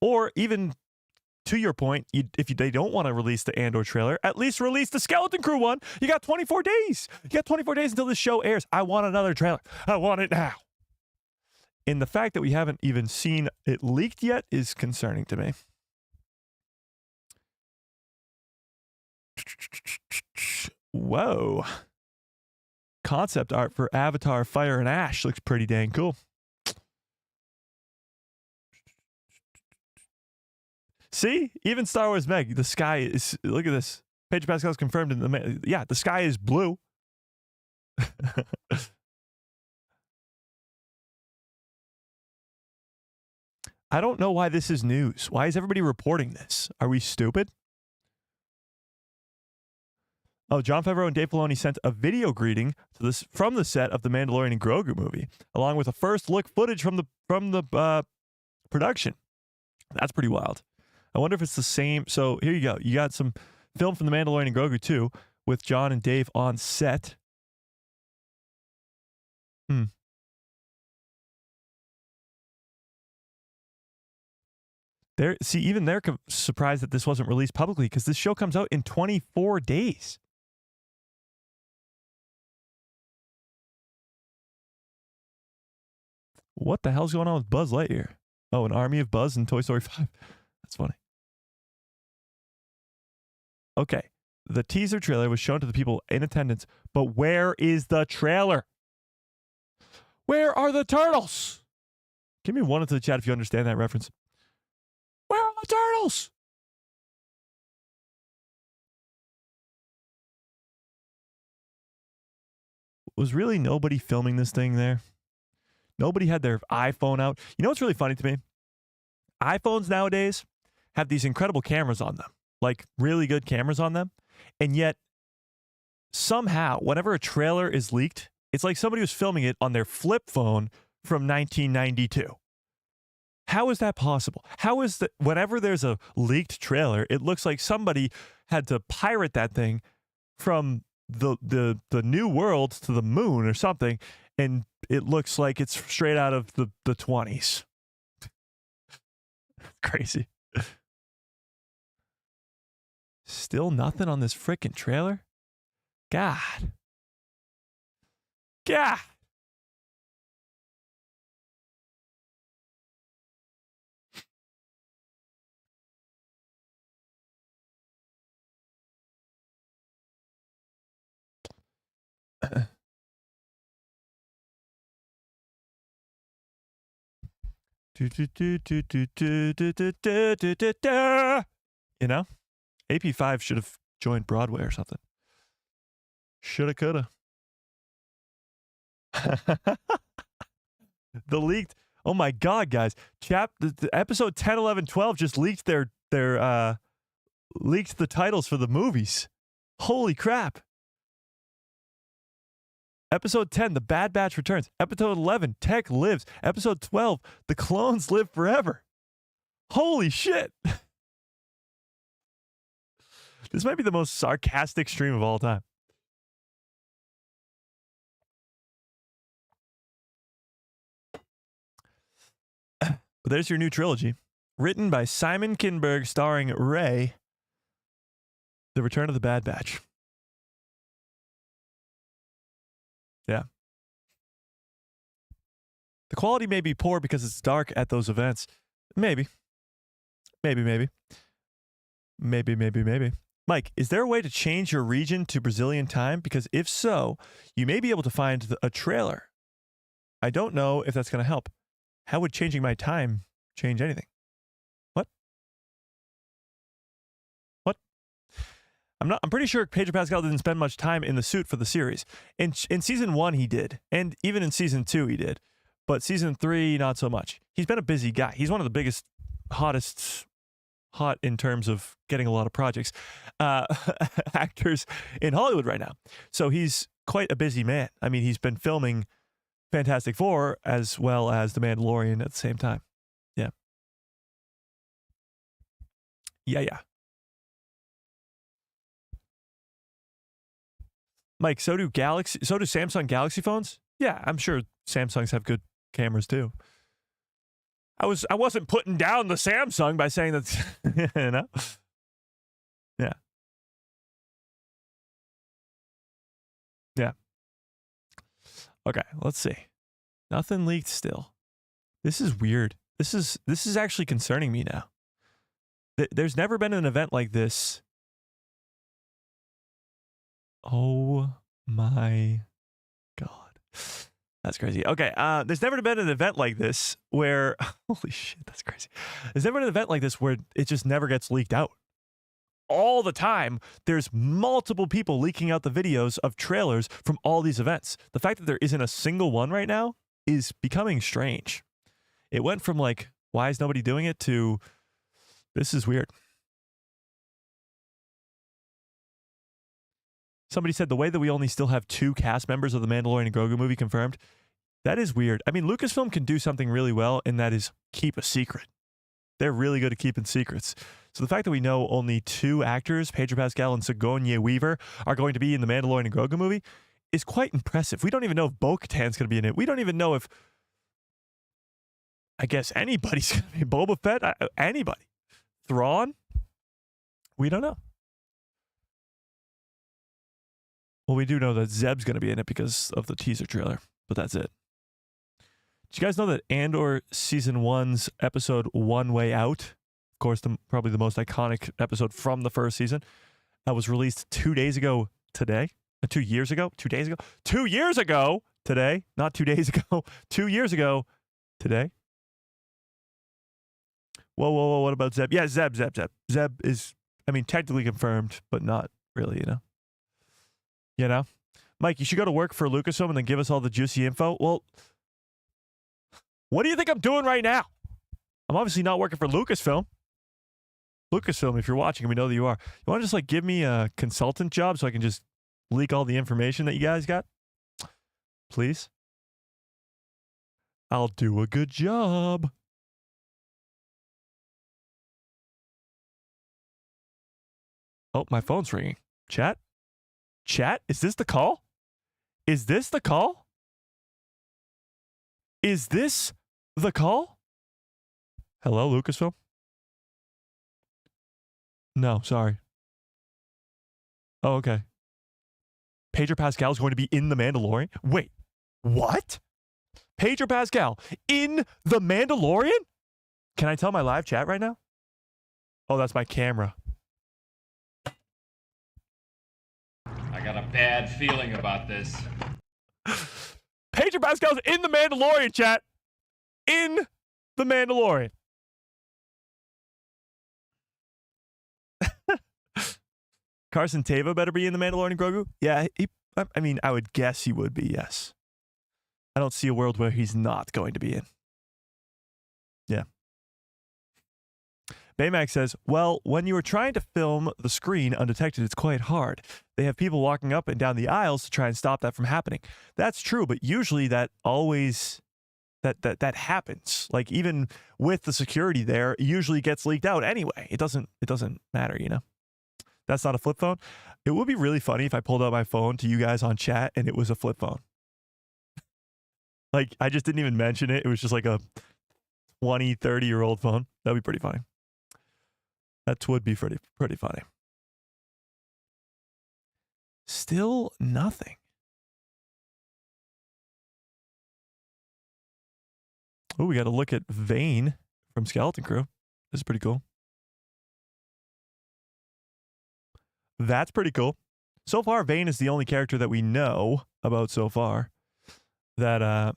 Or even, to your point, they don't want to release the Andor trailer, at least release the Skeleton Crew one. You got 24 days. You got 24 days until this show airs. I want another trailer. I want it now. And the fact that we haven't even seen it leaked yet is concerning to me. Whoa. Concept art for Avatar Fire and Ash looks pretty dang cool. See? Even Star Wars Meg, the sky is, look at this. Pedro Pascal's confirmed in the sky is blue. I don't know why this is news. Why is everybody reporting this? Are we stupid? Oh, Jon Favreau and Dave Filoni sent a video greeting to this from the set of the Mandalorian and Grogu movie, along with a first look footage from the production. That's pretty wild. I wonder if it's the same. So here you go. You got some film from the Mandalorian and Grogu 2 with Jon and Dave on set. Even they're surprised that this wasn't released publicly because this show comes out in 24 days. What the hell's going on with Buzz Lightyear? Oh, an army of Buzz in Toy Story 5. That's funny. Okay. The teaser trailer was shown to the people in attendance, but where is the trailer? Where are the turtles? Give me one into the chat if you understand that reference. Where are the turtles? Was really nobody filming this thing there? Nobody had their iPhone out. You know what's really funny to me? iPhones nowadays have these incredible cameras on them, like really good cameras on them. And yet, somehow, whenever a trailer is leaked, it's like somebody was filming it on their flip phone from 1992. How is that possible? How is that whenever there's a leaked trailer, it looks like somebody had to pirate that thing from the new world to the moon or something, and it looks like it's straight out of the 20s. Crazy. Still nothing on this freaking trailer? God. God. You know, AP5 should have joined Broadway or something. Shoulda, coulda. The leaked. Oh my God, guys! The episode 10, 11, 12 just leaked leaked the titles for the movies. Holy crap! Episode 10, The Bad Batch returns. Episode 11, Tech lives. Episode 12, The Clones live forever. Holy shit! This might be the most sarcastic stream of all time. But there's your new trilogy. Written by Simon Kinberg, starring Rey. The Return of the Bad Batch. Yeah. The quality may be poor because it's dark at those events. Maybe. Maybe. Mike, is there a way to change your region to Brazilian time? Because if so, you may be able to find a trailer. I don't know if that's going to help. How would changing my time change anything? What? I'm pretty sure Pedro Pascal didn't spend much time in the suit for the series. In season 1, he did. And even in season 2, he did. But season 3, not so much. He's been a busy guy. He's one of the biggest, hot in terms of getting a lot of projects, actors in Hollywood right now. So he's quite a busy man. I mean, he's been filming Fantastic Four as well as The Mandalorian at the same time. Yeah. Mike, so do Samsung Galaxy phones? Yeah, I'm sure Samsungs have good cameras too. I wasn't putting down the Samsung by saying that, you know? Yeah. Yeah. Okay, let's see. Nothing leaked still. This is weird. This is actually concerning me now. There's never been an event like this. Oh my God. That's crazy. Okay, there's never been an event like this where holy shit, that's crazy. There's never been an event like this where it just never gets leaked out. All the time, there's multiple people leaking out the videos of trailers from all these events. The fact that there isn't a single one right now is becoming strange. It went from like, why is nobody doing it, to this is weird. Somebody said the way that we only still have 2 cast members of the Mandalorian and Grogu movie confirmed, that is weird. I mean, Lucasfilm can do something really well, and that is keep a secret. They're really good at keeping secrets. So the fact that we know only 2 actors, Pedro Pascal and Sigourney Weaver, are going to be in the Mandalorian and Grogu movie is quite impressive. We don't even know if Bo-Katan's going to be in it. We don't even know if, I guess, anybody's going to be Boba Fett. Anybody. Thrawn? We don't know. Well, we do know that Zeb's going to be in it because of the teaser trailer, but that's it. Did you guys know that Andor Season 1's episode One Way Out, of course, probably the most iconic episode from the first season, was released 2 days ago today? 2 years ago? 2 days ago? 2 years ago today? Not 2 days ago. 2 years ago today? Whoa, what about Zeb? Yeah, Zeb. Zeb is, I mean, technically confirmed, but not really, you know? You know? Mike, you should go to work for Lucasfilm and then give us all the juicy info. Well, what do you think I'm doing right now? I'm obviously not working for Lucasfilm. Lucasfilm, if you're watching, we know that you are. You want to just like give me a consultant job so I can just leak all the information that you guys got? Please? I'll do a good job. Oh, my phone's ringing. Chat? Chat? Is this the call? Is this the call? Is this the call? Hello, Lucasfilm? No, sorry. Oh, okay. Pedro Pascal is going to be in The Mandalorian? Wait, what? Pedro Pascal in The Mandalorian? Can I tell my live chat right now? Oh, that's my camera. I got a bad feeling about this. Pedro Pascal's in The Mandalorian, chat. In The Mandalorian. Carson Teva better be in The Mandalorian and Grogu? Yeah, I mean, I would guess he would be, yes. I don't see a world where he's not going to be in. Yeah. Baymax says, well, when you are trying to film the screen undetected, it's quite hard. They have people walking up and down the aisles to try and stop that from happening. That's true, but usually that always, that happens. Like, even with the security there, it usually gets leaked out anyway. It doesn't matter, you know? That's not a flip phone. It would be really funny if I pulled out my phone to you guys on chat and it was a flip phone. Like, I just didn't even mention it. It was just like a 20, 30-year-old phone. That'd be pretty funny. That would be pretty funny. Still nothing. Oh, we got to look at Vane from Skeleton Crew. This is pretty cool. That's pretty cool. So far, Vane is the only character that we know about so far that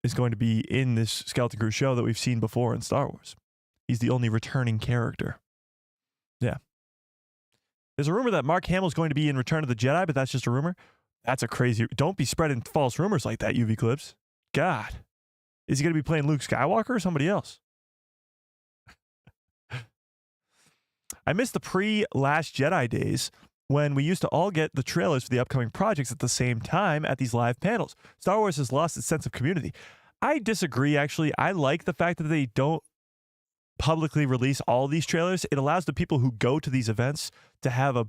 is going to be in this Skeleton Crew show that we've seen before in Star Wars. He's the only returning character. Yeah. There's a rumor that Mark Hamill's going to be in Return of the Jedi, but that's just a rumor. That's a crazy... Don't be spreading false rumors like that, UV Clips. God. Is he going to be playing Luke Skywalker or somebody else? I miss the pre-Last Jedi days when we used to all get the trailers for the upcoming projects at the same time at these live panels. Star Wars has lost its sense of community. I disagree, actually. I like the fact that they don't publicly release all these trailers, it allows the people who go to these events to have a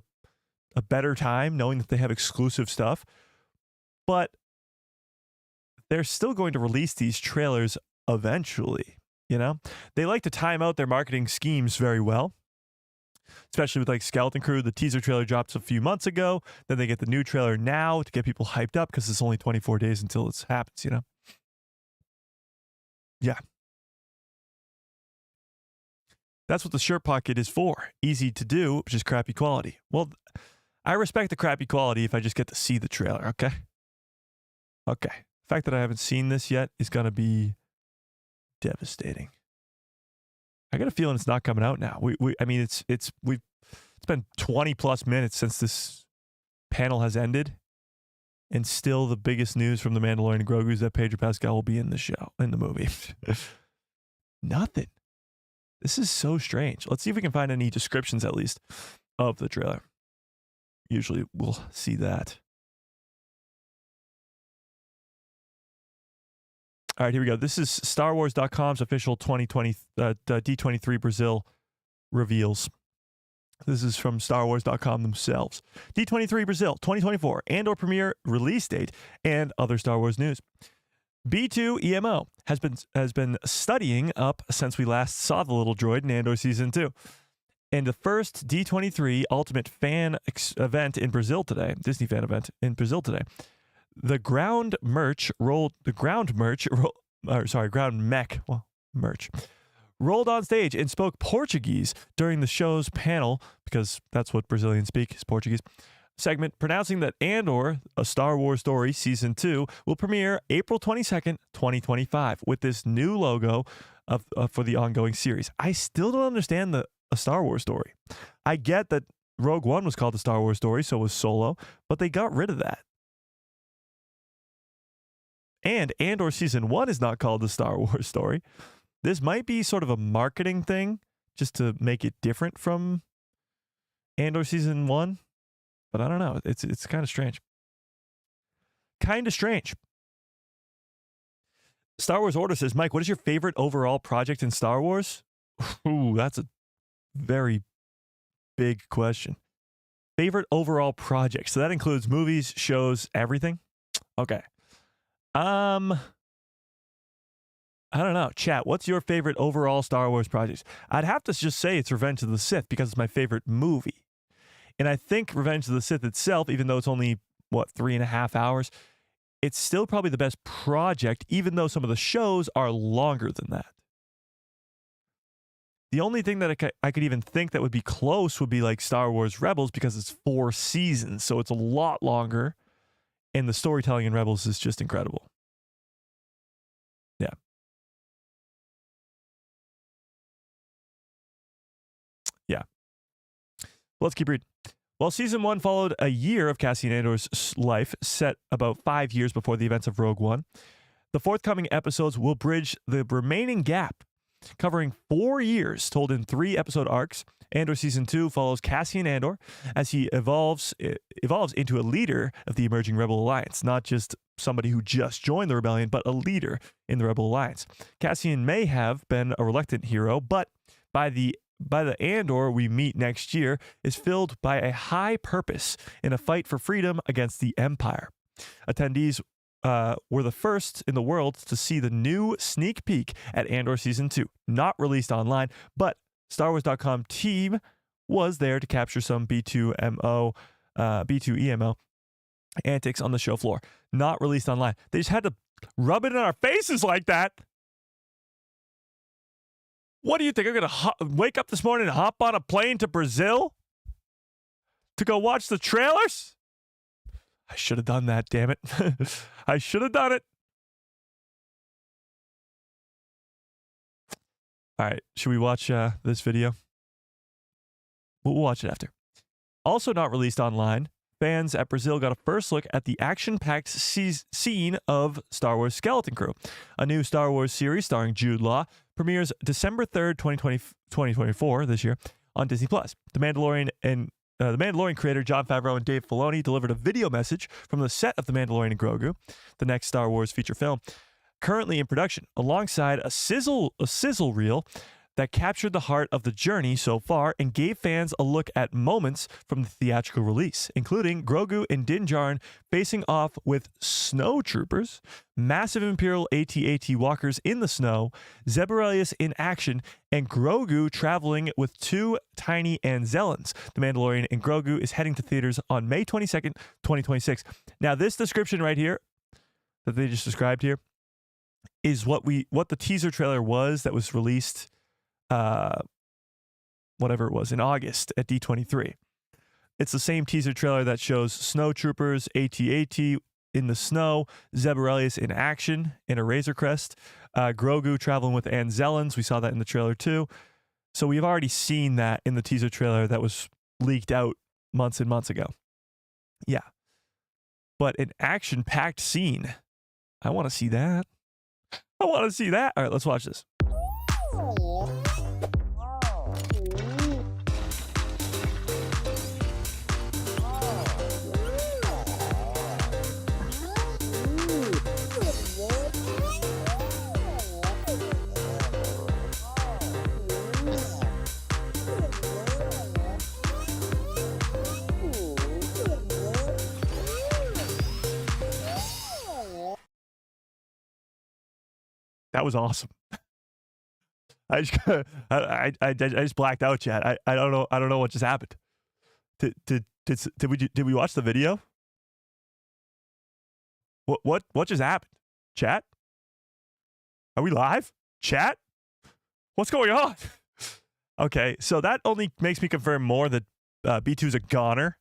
better time knowing that they have exclusive stuff. But they're still going to release these trailers eventually, you know? They like to time out their marketing schemes very well, especially with like Skeleton Crew. The teaser trailer dropped a few months ago. Then they get the new trailer now to get people hyped up because it's only 24 days until it happens, you know? Yeah. That's what the shirt pocket is for. Easy to do, which is crappy quality. Well, I respect the crappy quality if I just get to see the trailer, okay? Okay. The fact that I haven't seen this yet is going to be devastating. I got a feeling it's not coming out now. I mean, it's been 20 plus minutes since this panel has ended, and still the biggest news from the Mandalorian and Grogu is that Pedro Pascal will be in the movie. Nothing. This is so strange. Let's see if we can find any descriptions at least of the trailer. Usually we'll see that. All right, here we go. This is StarWars.com's official 2020 D23 Brazil reveals. This is from StarWars.com themselves. D23 Brazil 2024 Andor premiere release date and other Star Wars news. B2 EMO has been studying up since we last saw the little droid in Andor Season 2. And the first D23 Ultimate Fan event in Brazil today, Disney fan event in Brazil today. The ground mech rolled on stage and spoke Portuguese during the show's panel, because that's what Brazilians speak, is Portuguese, segment, pronouncing that Andor, A Star Wars Story Season 2, will premiere April 22nd, 2025, with this new logo for the ongoing series. I still don't understand A Star Wars Story. I get that Rogue One was called A Star Wars Story, so was Solo, but they got rid of that. And Andor Season 1 is not called The Star Wars Story. This might be sort of a marketing thing, just to make it different from Andor Season 1. But I don't know. It's kind of strange. Kind of strange. Star Wars Order says, Mike, what is your favorite overall project in Star Wars? Ooh, that's a very big question. Favorite overall project. So that includes movies, shows, everything? Okay. I don't know. Chat, what's your favorite overall Star Wars project? I'd have to just say it's Revenge of the Sith because it's my favorite movie. And I think Revenge of the Sith itself, even though it's only, 3.5 hours, it's still probably the best project, even though some of the shows are longer than that. The only thing that I could even think that would be close would be like Star Wars Rebels, because it's 4 seasons, so it's a lot longer. And the storytelling in Rebels is just incredible. Yeah. Yeah. Let's keep reading. While Season 1 followed a year of Cassian Andor's life, set about 5 years before the events of Rogue One, the forthcoming episodes will bridge the remaining gap, covering 4 years told in 3 episode arcs. Andor Season 2 follows Cassian Andor as he evolves into a leader of the emerging Rebel Alliance, not just somebody who just joined the rebellion, but a leader in the Rebel Alliance. Cassian may have been a reluctant hero, but by the Andor we meet next year is filled by a high purpose in a fight for freedom against the Empire. Attendees were the first in the world to see the new sneak peek at Andor Season 2, not released online, but StarWars.com team was there to capture some B2 EMO antics on the show floor. Not released online. They just had to rub it in our faces like that. What do you think? I'm going to wake up this morning and hop on a plane to Brazil to go watch the trailers? I should have done that, damn it. I should have done it. All right, should we watch this video? We'll watch it after. Also not released online, fans at Brazil got a first look at the action-packed scene of Star Wars Skeleton Crew. A new Star Wars series starring Jude Law premieres December 3rd, 2024, this year, on Disney+. The Mandalorian creator Jon Favreau and Dave Filoni delivered a video message from the set of The Mandalorian and Grogu, the next Star Wars feature film, currently in production, alongside a sizzle reel that captured the heart of the journey so far and gave fans a look at moments from the theatrical release, including Grogu and Din Djarin facing off with snow troopers, massive Imperial AT-AT walkers in the snow, Zeb Orrelios in action, and Grogu traveling with two tiny Anzellans. The Mandalorian and Grogu is heading to theaters on May 22nd, 2026. Now, this description right here that they just described here is what the teaser trailer was that was released whatever it was in August at D23. It's the same teaser trailer that shows snow troopers, AT-AT in the snow, Zeb Orrelios in action in a Razor Crest, Grogu traveling with Anzellans. We saw that in the trailer too. So we've already seen that in the teaser trailer that was leaked out months and months ago. Yeah. But an action-packed scene. I want to see that. I want to see that. All right, let's watch this. That was awesome. I just blacked out, chat. I don't know what just happened. Did we watch the video? What just happened? Chat? Are we live? Chat? What's going on? Okay, so that only makes me confirm more that B2's a goner.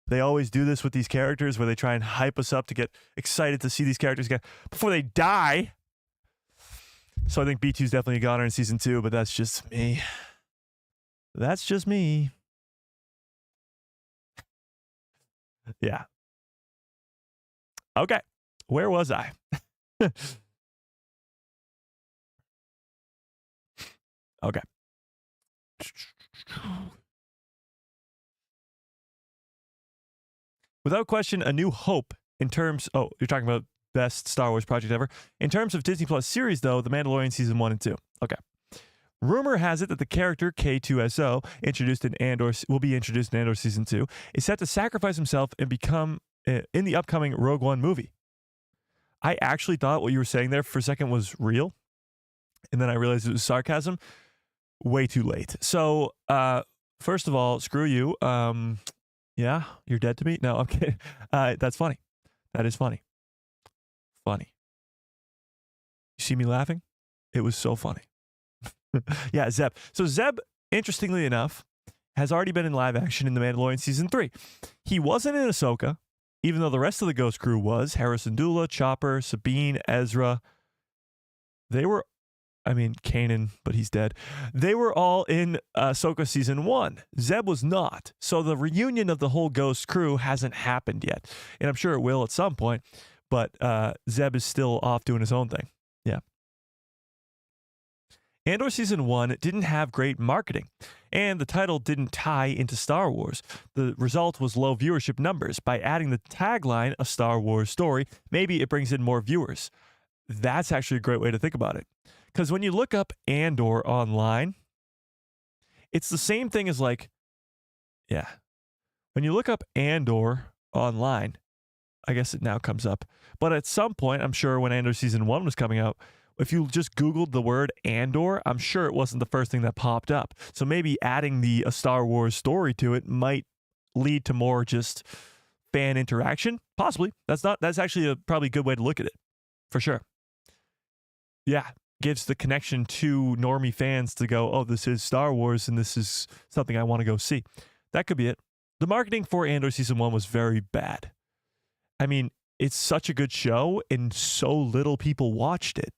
They always do this with these characters where they try and hype us up to get excited to see these characters again before they die. So I think B2's definitely a goner in season 2, but that's just me. That's just me. Yeah. Okay. Where was I? Okay. Without question, A New Hope in terms... Oh, you're talking about best Star Wars project ever. In terms of Disney Plus series, though, The Mandalorian Season 1 and 2. Okay. Rumor has it that the character K2SO, will be introduced in Andor Season 2, is set to sacrifice himself and become in the upcoming Rogue One movie. I actually thought what you were saying there for a second was real, and then I realized it was sarcasm. Way too late. So, first of all, screw you. Yeah, you're dead to me? No, I'm kidding. That's funny. That is funny. Funny. You see me laughing? It was so funny. Yeah, Zeb. So Zeb, interestingly enough, has already been in live action in The Mandalorian Season 3. He wasn't in Ahsoka, even though the rest of the Ghost crew was. Harrison Dula, Chopper, Sabine, Ezra. They were, Kanan, but he's dead. They were all in Ahsoka Season 1. Zeb was not. So the reunion of the whole Ghost crew hasn't happened yet. And I'm sure it will at some point. But Zeb is still off doing his own thing. Yeah. Andor Season 1 didn't have great marketing, and the title didn't tie into Star Wars. The result was low viewership numbers. By adding the tagline, A Star Wars Story, maybe it brings in more viewers. That's actually a great way to think about it. Because when you look up Andor online, it's the same thing as when you look up Andor online, I guess it now comes up. But at some point, I'm sure when Andor Season 1 was coming out, if you just Googled the word Andor, I'm sure it wasn't the first thing that popped up. So maybe adding A Star Wars Story to it might lead to more just fan interaction. Possibly. That's actually a probably good way to look at it. For sure. Yeah. Gives the connection to normie fans to go, oh, this is Star Wars and this is something I want to go see. That could be it. The marketing for Andor Season 1 was very bad. It's such a good show and so little people watched it.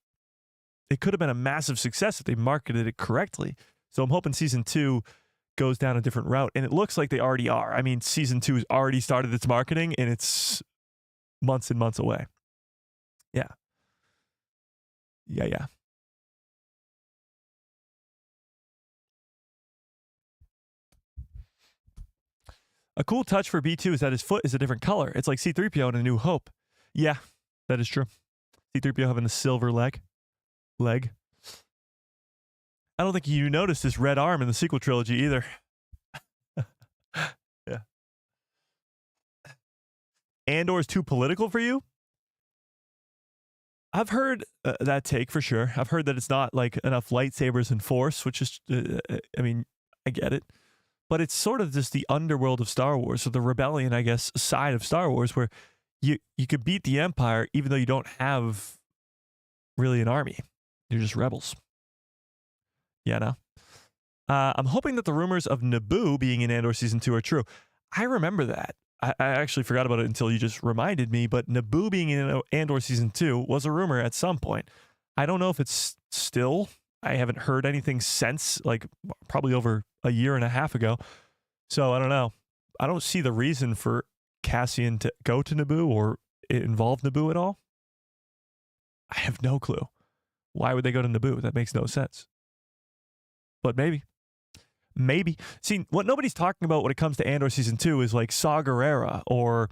It could have been a massive success if they marketed it correctly. So I'm hoping Season 2 goes down a different route. And it looks like they already are. Season 2 has already started its marketing and it's months and months away. Yeah. Yeah. A cool touch for B2 is that his foot is a different color. It's like C-3PO in A New Hope. Yeah, that is true. C-3PO having a silver leg. I don't think you noticed his red arm in the sequel trilogy either. Yeah. Andor is too political for you? I've heard that take for sure. I've heard that it's not like enough lightsabers and force, which is, I mean, I get it. But it's sort of just the underworld of Star Wars, or the rebellion, I guess, side of Star Wars, where you could beat the Empire even though you don't have really an army. You're just rebels. Yeah, no. I'm hoping that the rumors of Naboo being in Andor Season 2 are true. I remember that. I actually forgot about it until you just reminded me, but Naboo being in Andor Season 2 was a rumor at some point. I don't know if it's still. I haven't heard anything since, like probably over a year and a half ago. So I don't know. I don't see the reason for Cassian to go to Naboo or involve Naboo at all. I have no clue. Why would they go to Naboo? That makes no sense. But maybe. Maybe. See, what nobody's talking about when it comes to Andor Season 2 is like Saw Gerrera or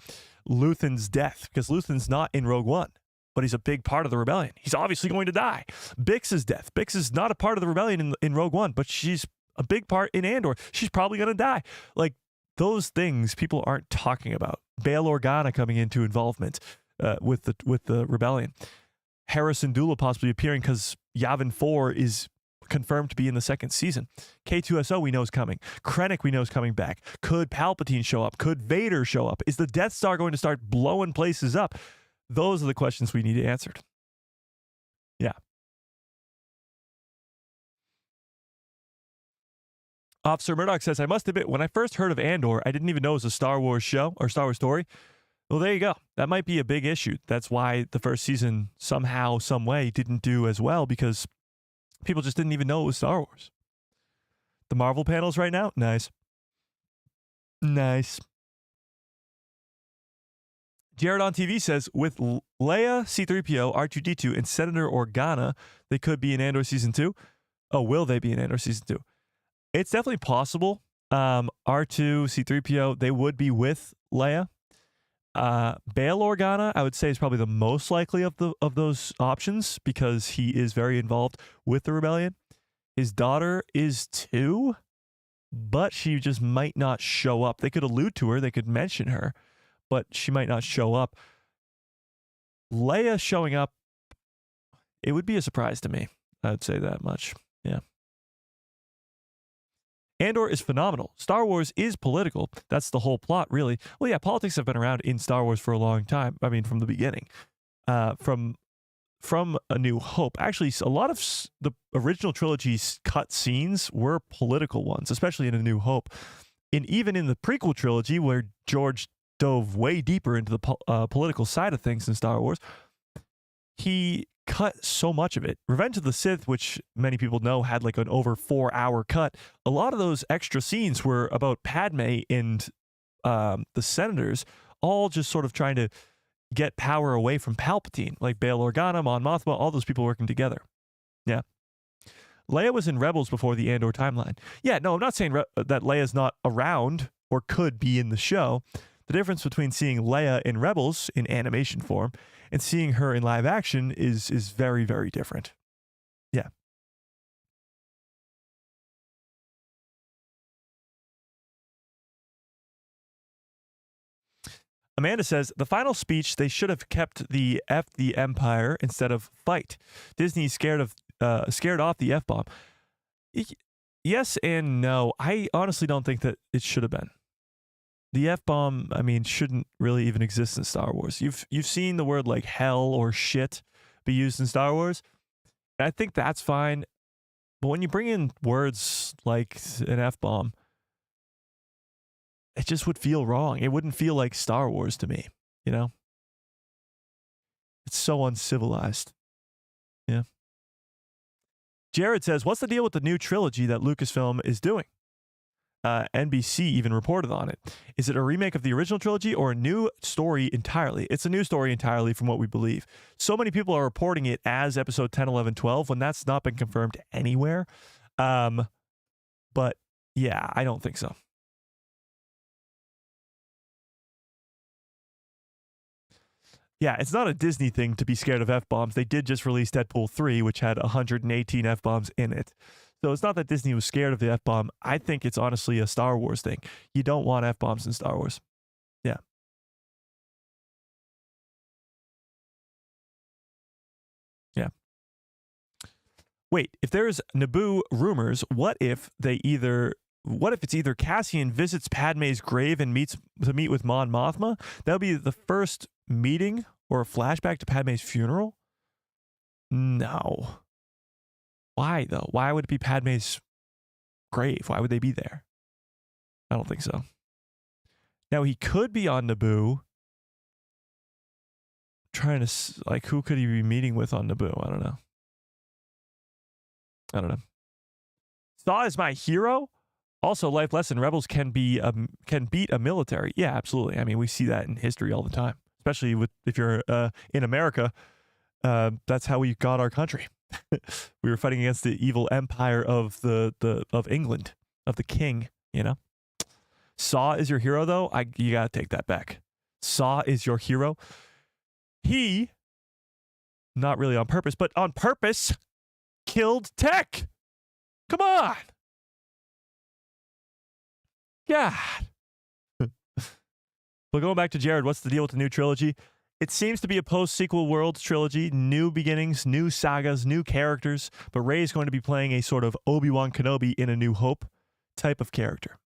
Luthen's death, because Luthen's not in Rogue One, but he's a big part of the rebellion. He's obviously going to die. Bix's death. Bix is not a part of the rebellion in Rogue One, but she's a big part in Andor. She's probably going to die. Like, those things people aren't talking about. Bail Organa coming into involvement with the rebellion. Hera Syndulla possibly appearing because Yavin 4 is confirmed to be in the second season. K2SO we know is coming. Krennic we know is coming back. Could Palpatine show up? Could Vader show up? Is the Death Star going to start blowing places up? Those are the questions we need answered. Yeah. Officer Murdoch says, I must admit, when I first heard of Andor, I didn't even know it was a Star Wars show or Star Wars story. Well, there you go. That might be a big issue. That's why the first season somehow, some way didn't do as well, because people just didn't even know it was Star Wars. The Marvel panels right now? Nice. Nice. Jared on TV says, with Leia, C-3PO, R2-D2, and Senator Organa, they could be in Andor Season 2. Oh, will they be in Andor Season 2? It's definitely possible. R2, C-3PO, they would be with Leia. Bail Organa, I would say, is probably the most likely of those options because he is very involved with the rebellion. His daughter is too, but she just might not show up. They could allude to her, they could mention her, but she might not show up. Leia showing up, it would be a surprise to me. I'd say that much. Yeah. Andor is phenomenal. Star Wars is political. That's the whole plot, really. Well, yeah, politics have been around in Star Wars for a long time. I mean, from the beginning. From A New Hope. Actually, a lot of the original trilogy's cut scenes were political ones, especially in A New Hope. And even in the prequel trilogy, where George dove way deeper into the political side of things in Star Wars, he cut so much of it. Revenge of the Sith, which many people know had like an over 4-hour cut, a lot of those extra scenes were about Padme and the senators all just sort of trying to get power away from Palpatine, like Bail Organa, Mon Mothma, all those people working together. Yeah. Leia was in Rebels before the Andor timeline. Yeah, no, I'm not saying that Leia's not around or could be in the show. The difference between seeing Leia in Rebels in animation form and seeing her in live action is very, very different. Yeah. Amanda says, the final speech, they should have kept the F the Empire instead of fight. Disney's scared off the F-bomb. Yes and no. I honestly don't think that it should have been. The F-bomb, I mean, shouldn't really even exist in Star Wars. You've seen the word like hell or shit be used in Star Wars. I think that's fine. But when you bring in words like an F-bomb, it just would feel wrong. It wouldn't feel like Star Wars to me, you know? It's so uncivilized. Yeah. Jared says, what's the deal with the new trilogy that Lucasfilm is doing? NBC even reported on it. Is it a remake of the original trilogy or a new story entirely? It's a new story entirely from what we believe. So many people are reporting it as episode 10, 11, 12 when that's not been confirmed anywhere. But yeah, I don't think so. Yeah, it's not a Disney thing to be scared of F-bombs. They did just release Deadpool 3, which had 118 F-bombs in it. So it's not that Disney was scared of the F-bomb. I think it's honestly a Star Wars thing. You don't want F-bombs in Star Wars. Yeah. Yeah. Wait, if there's Naboo rumors, what if it's either Cassian visits Padme's grave and meet with Mon Mothma? That'll be the first meeting or a flashback to Padme's funeral? No. Why, though? Why would it be Padme's grave? Why would they be there? I don't think so. Now, he could be on Naboo. Trying to, like, who could he be meeting with on Naboo? I don't know. Saw is my hero. Also, life lesson: rebels can beat a military. Yeah, absolutely. I mean, we see that in history all the time, especially if you're in America. That's how we got our country. We were fighting against the evil empire of of England, of the king. You know, Saw is your hero, though. You gotta take that back. Saw is your hero. He, not really on purpose, but on purpose, killed Tech. Come on. God. But going back to Jared, what's the deal with the new trilogy? It seems to be a post-sequel world trilogy, new beginnings, new sagas, new characters, but Rey is going to be playing a sort of Obi-Wan Kenobi in A New Hope type of character.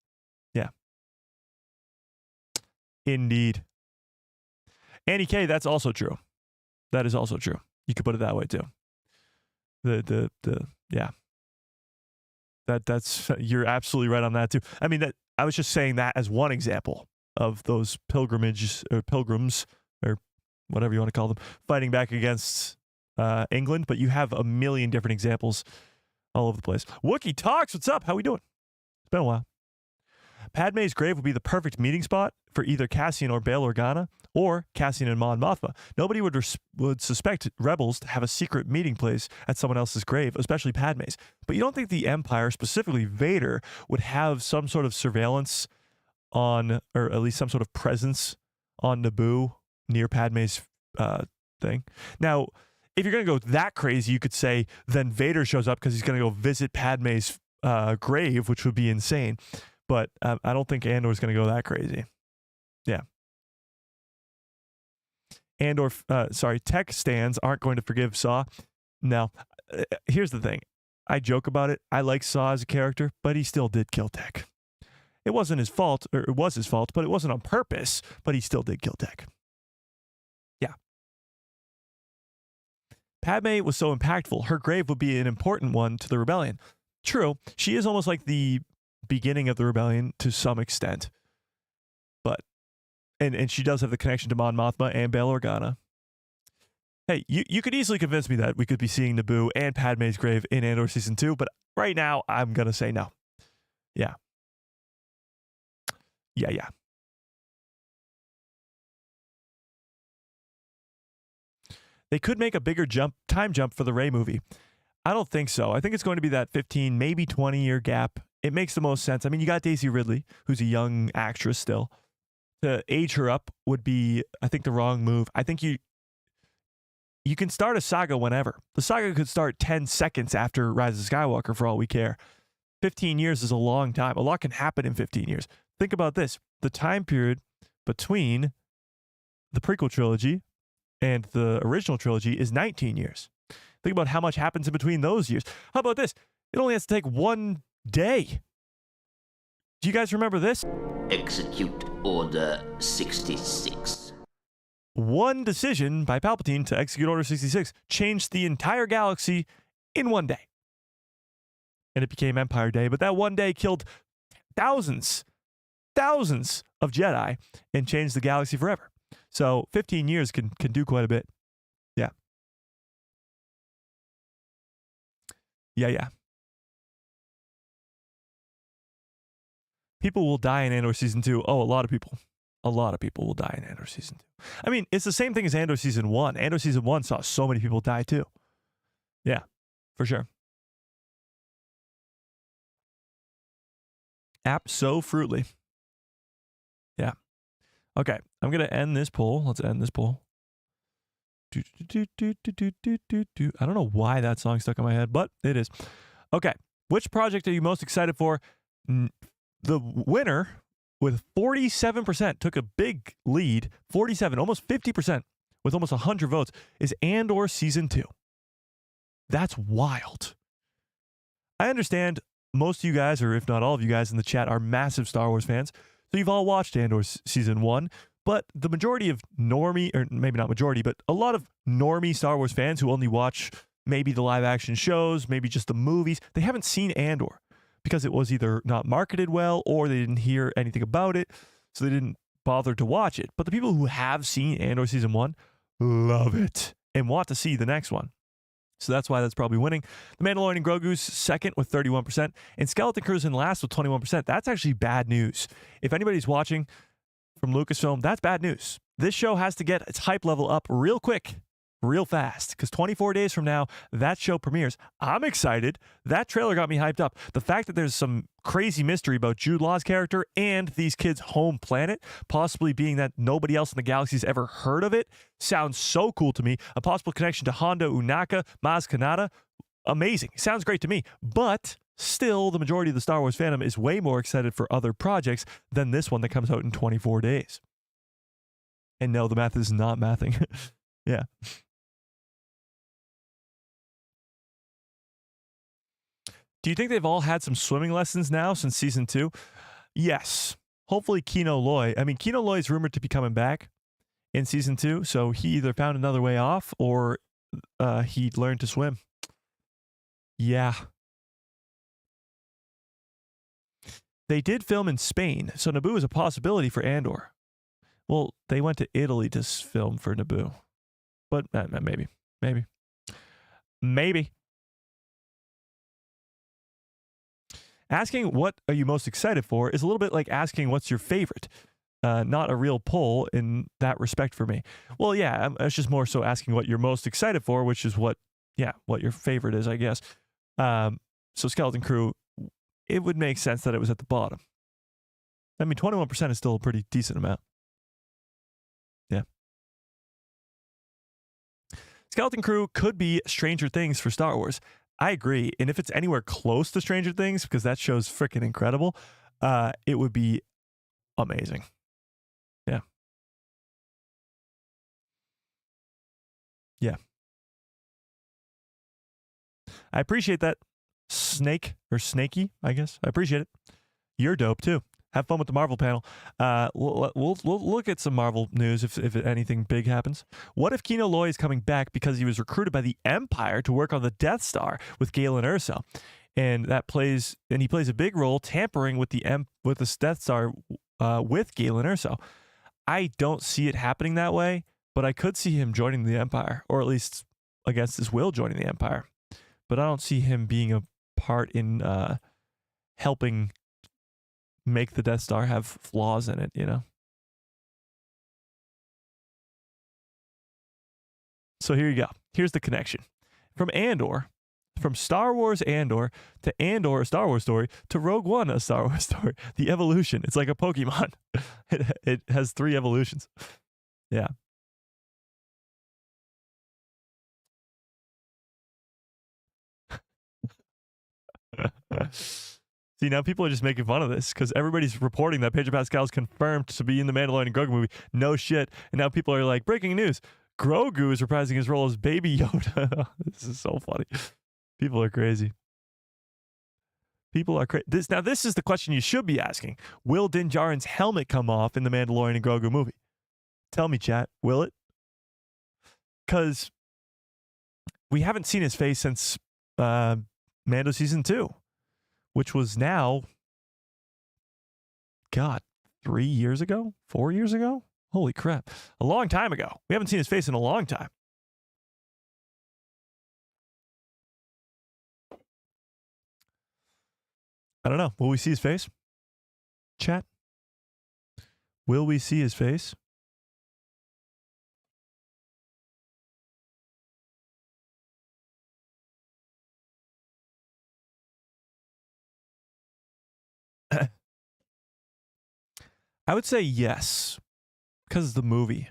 Yeah. Indeed. Annie K, that's also true. That is also true. You could put it that way too. Yeah. That's you're absolutely right on that too. I mean, I was just saying that as one example of those pilgrims or whatever you want to call them fighting back against England, but you have a million different examples all over the place. Wookie Talks, what's up? How we doing? It's been a while. Padme's grave would be the perfect meeting spot for either Cassian or Bail Organa, or Cassian and Mon Mothma. Nobody would suspect rebels to have a secret meeting place at someone else's grave, especially Padme's. But you don't think the Empire, specifically Vader, would have some sort of surveillance on, or at least some sort of presence on Naboo near Padme's thing? Now, if you're going to go that crazy, you could say then Vader shows up because he's going to go visit Padme's grave, which would be insane. But I don't think Andor's going to go that crazy. Yeah. Tech stands aren't going to forgive Saw. No. Here's the thing. I joke about it. I like Saw as a character, but he still did kill Tech. It wasn't his fault, or it was his fault, but it wasn't on purpose, but he still did kill Tech. Yeah. Padme was so impactful. Her grave would be an important one to the rebellion. True. She is almost like the beginning of the rebellion to some extent, but and she does have the connection to Mon Mothma and Bail Organa. Hey, you could easily convince me that we could be seeing Naboo and Padme's grave in Andor Season 2, but right now I'm gonna say no. Yeah. They could make a bigger time jump for the Rey movie. I don't think so. I think it's going to be that 15, maybe 20-year gap. It makes the most sense. I mean, you got Daisy Ridley, who's a young actress still. To age her up would be, I think, the wrong move. I think you can start a saga whenever. The saga could start 10 seconds after Rise of Skywalker, for all we care. 15 years is a long time. A lot can happen in 15 years. Think about this. The time period between the prequel trilogy and the original trilogy is 19 years. Think about how much happens in between those years. How about this? It only has to take one day. Do you guys remember this? Execute Order 66. One decision by Palpatine to execute Order 66 changed the entire galaxy in one day. And it became Empire Day, but that one day killed thousands of Jedi and changed the galaxy forever. So 15 years can do quite a bit. Yeah. People will die in Andor Season 2. Oh, a lot of people. A lot of people will die in Andor Season 2. I mean, it's the same thing as Andor Season 1. Andor Season 1 saw so many people die too. Yeah, for sure. Abso-fruitly. Yeah. Okay, I'm going to end this poll. Let's end this poll. I don't know why that song stuck in my head, but it is. Okay, Which project are you most excited for? The winner with 47% took a big lead, 47, almost 50%, with almost 100 votes, is Andor Season 2. That's wild. I understand most of you guys, or if not all of you guys in the chat, are massive Star Wars fans. So you've all watched Andor Season 1, but the majority of normie, or maybe not majority, but a lot of normie Star Wars fans who only watch maybe the live action shows, maybe just the movies, they haven't seen Andor because it was either not marketed well or they didn't hear anything about it, so they didn't bother to watch it. But the people who have seen Andor Season 1 love it and want to see the next one. So that's why that's probably winning. The Mandalorian and Grogu's second with 31%, and Skeleton Crew's in last with 21%. That's actually bad news. If anybody's watching from Lucasfilm, that's bad news. This show has to get its hype level up real quick, real fast, because 24 days from now, that show premieres. I'm excited. That trailer got me hyped up. The fact that there's some crazy mystery about Jude Law's character and these kids' home planet, possibly being that nobody else in the galaxy's ever heard of it, sounds so cool to me. A possible connection to Hondo Ohnaka, Maz Kanata, amazing. Sounds great to me. But still, the majority of the Star Wars fandom is way more excited for other projects than this one that comes out in 24 days. And no, the math is not mathing. Yeah. Do you think they've all had some swimming lessons now since season 2? Yes. Hopefully Kino Loy. I mean, Kino Loy is rumored to be coming back in season 2, so he either found another way off or he learned to swim. Yeah. They did film in Spain, so Naboo is a possibility for Andor. Well, they went to Italy to film for Naboo. But maybe. Asking what are you most excited for is a little bit like asking what's your favorite. Not a real poll in that respect for me. Well, yeah, it's just more so asking what you're most excited for, which is what your favorite is, I guess. So Skeleton Crew, it would make sense that it was at the bottom. I mean, 21% is still a pretty decent amount. Yeah. Skeleton Crew could be Stranger Things for Star Wars. I agree. And if it's anywhere close to Stranger Things, because that show's freaking incredible, it would be amazing. Yeah. Yeah. I appreciate that. Snake or Snaky, I guess. I appreciate it. You're dope too. Have fun with the Marvel panel. We'll look at some Marvel news if anything big happens. What if Kino Loy is coming back because he was recruited by the Empire to work on the Death Star with Galen Erso, and he plays a big role tampering with the Death Star with Galen Erso? I don't see it happening that way, but I could see him joining the Empire, or at least against his will joining the Empire. But I don't see him being a part in helping make the Death Star have flaws in it, you know? So here you go. Here's the connection. From Andor, from Star Wars Andor to Andor, a Star Wars story, to Rogue One, a Star Wars story. The evolution. It's like a Pokemon. It has 3 evolutions. Yeah. See, now people are just making fun of this because everybody's reporting that Pedro Pascal is confirmed to be in the Mandalorian and Grogu movie. No shit. And now people are like, breaking news. Grogu is reprising his role as Baby Yoda. This is so funny. People are crazy. People are crazy. This is the question you should be asking. Will Din Djarin's helmet come off in the Mandalorian and Grogu movie? Tell me, chat. Will it? Because we haven't seen his face since Mando Season 2. Which was now, God, 3 years ago? 4 years ago? Holy crap. A long time ago. We haven't seen his face in a long time. I don't know. Will we see his face? Chat? Will we see his face? I would say yes, because of the movie.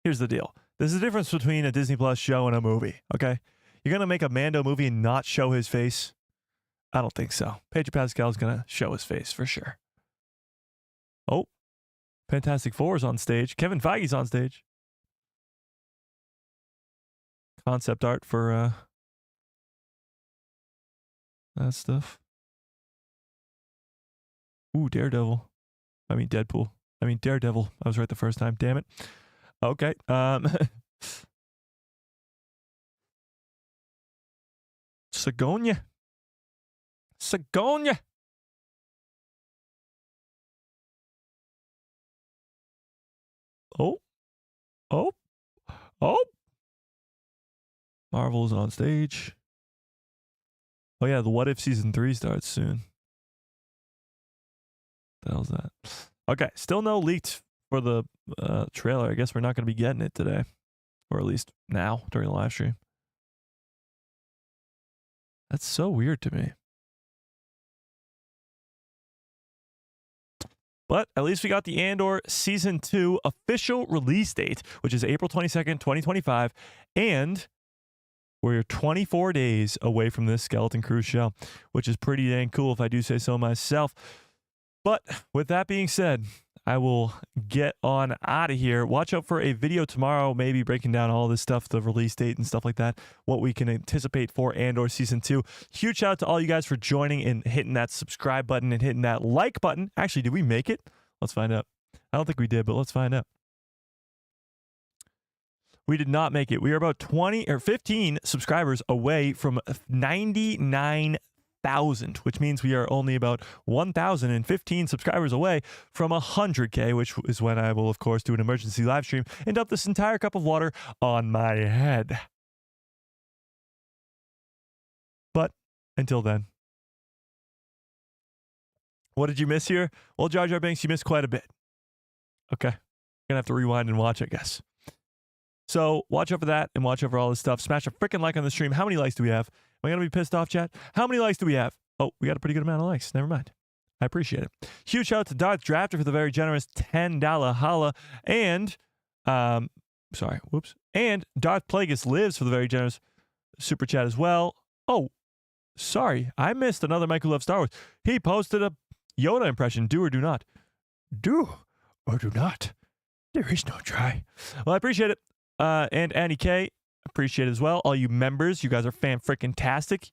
Here's the deal. There's a difference between a Disney Plus show and a movie, okay? You're going to make a Mando movie and not show his face? I don't think so. Pedro Pascal's going to show his face for sure. Oh, Fantastic Four is on stage. Kevin Feige's on stage. Concept art for that stuff. Ooh, Daredevil. I mean, Deadpool. I mean, Daredevil. I was right the first time. Damn it. Okay. Sigonia. Sigonia. Oh. Oh. Oh. Marvel's on stage. Oh, yeah. The What If Season 3 starts soon. The hell's that? Okay. Still no leaked for the trailer. I guess we're not going to be getting it today. Or at least now during the live stream. That's so weird to me. But at least we got the Andor Season 2 official release date, which is April 22nd, 2025. And we're 24 days away from this Skeleton Crew show, which is pretty dang cool if I do say so myself. But with that being said, I will get on out of here. Watch out for a video tomorrow, maybe breaking down all this stuff, the release date and stuff like that, what we can anticipate for Andor Season 2. Huge shout out to all you guys for joining and hitting that subscribe button and hitting that like button. Actually, did we make it? Let's find out. I don't think we did, but let's find out. We did not make it. We are about 20 or 15 subscribers away from 99,000, which means we are only about 1,015 subscribers away from 100K, which is when I will, of course, do an emergency live stream and dump this entire cup of water on my head. But until then, what did you miss here? Well, Jar Jar Binks, you missed quite a bit. Okay. You're going to have to rewind and watch, I guess. So watch out for that and watch out for all this stuff. Smash a freaking like on the stream. How many likes do we have? Am I going to be pissed off, chat? How many likes do we have? Oh, we got a pretty good amount of likes. Never mind. I appreciate it. Huge shout out to Darth Drafter for the very generous $10 holla. And, and Darth Plagueis Lives for the very generous super chat as well. Oh, sorry. I missed another Mike who loves Star Wars. He posted a Yoda impression. Do or do not. Do or do not. There is no try. Well, I appreciate it. And Annie K, appreciate it as well. All you members, you guys are fan-freaking-tastic.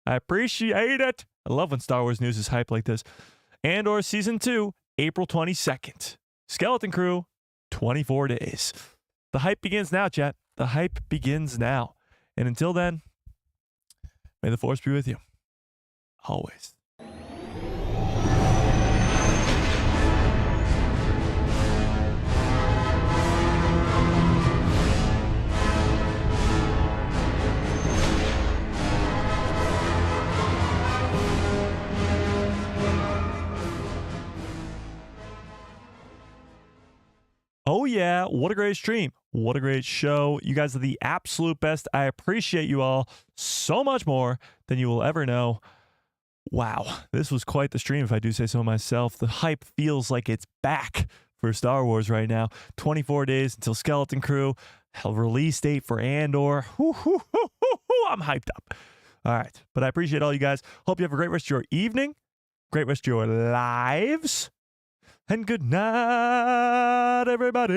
I appreciate it. I love when Star Wars news is hype like this. Andor Season 2, April 22nd. Skeleton Crew, 24 days. The hype begins now, chat. The hype begins now. And until then, may the Force be with you. Always. Oh, yeah. What a great stream. What a great show. You guys are the absolute best. I appreciate you all so much more than you will ever know. Wow. This was quite the stream, if I do say so myself. The hype feels like it's back for Star Wars right now. 24 days until Skeleton Crew. Hell, release date for Andor. I'm hyped up. All right. But I appreciate all you guys. Hope you have a great rest of your evening. Great rest of your lives. And good night, everybody.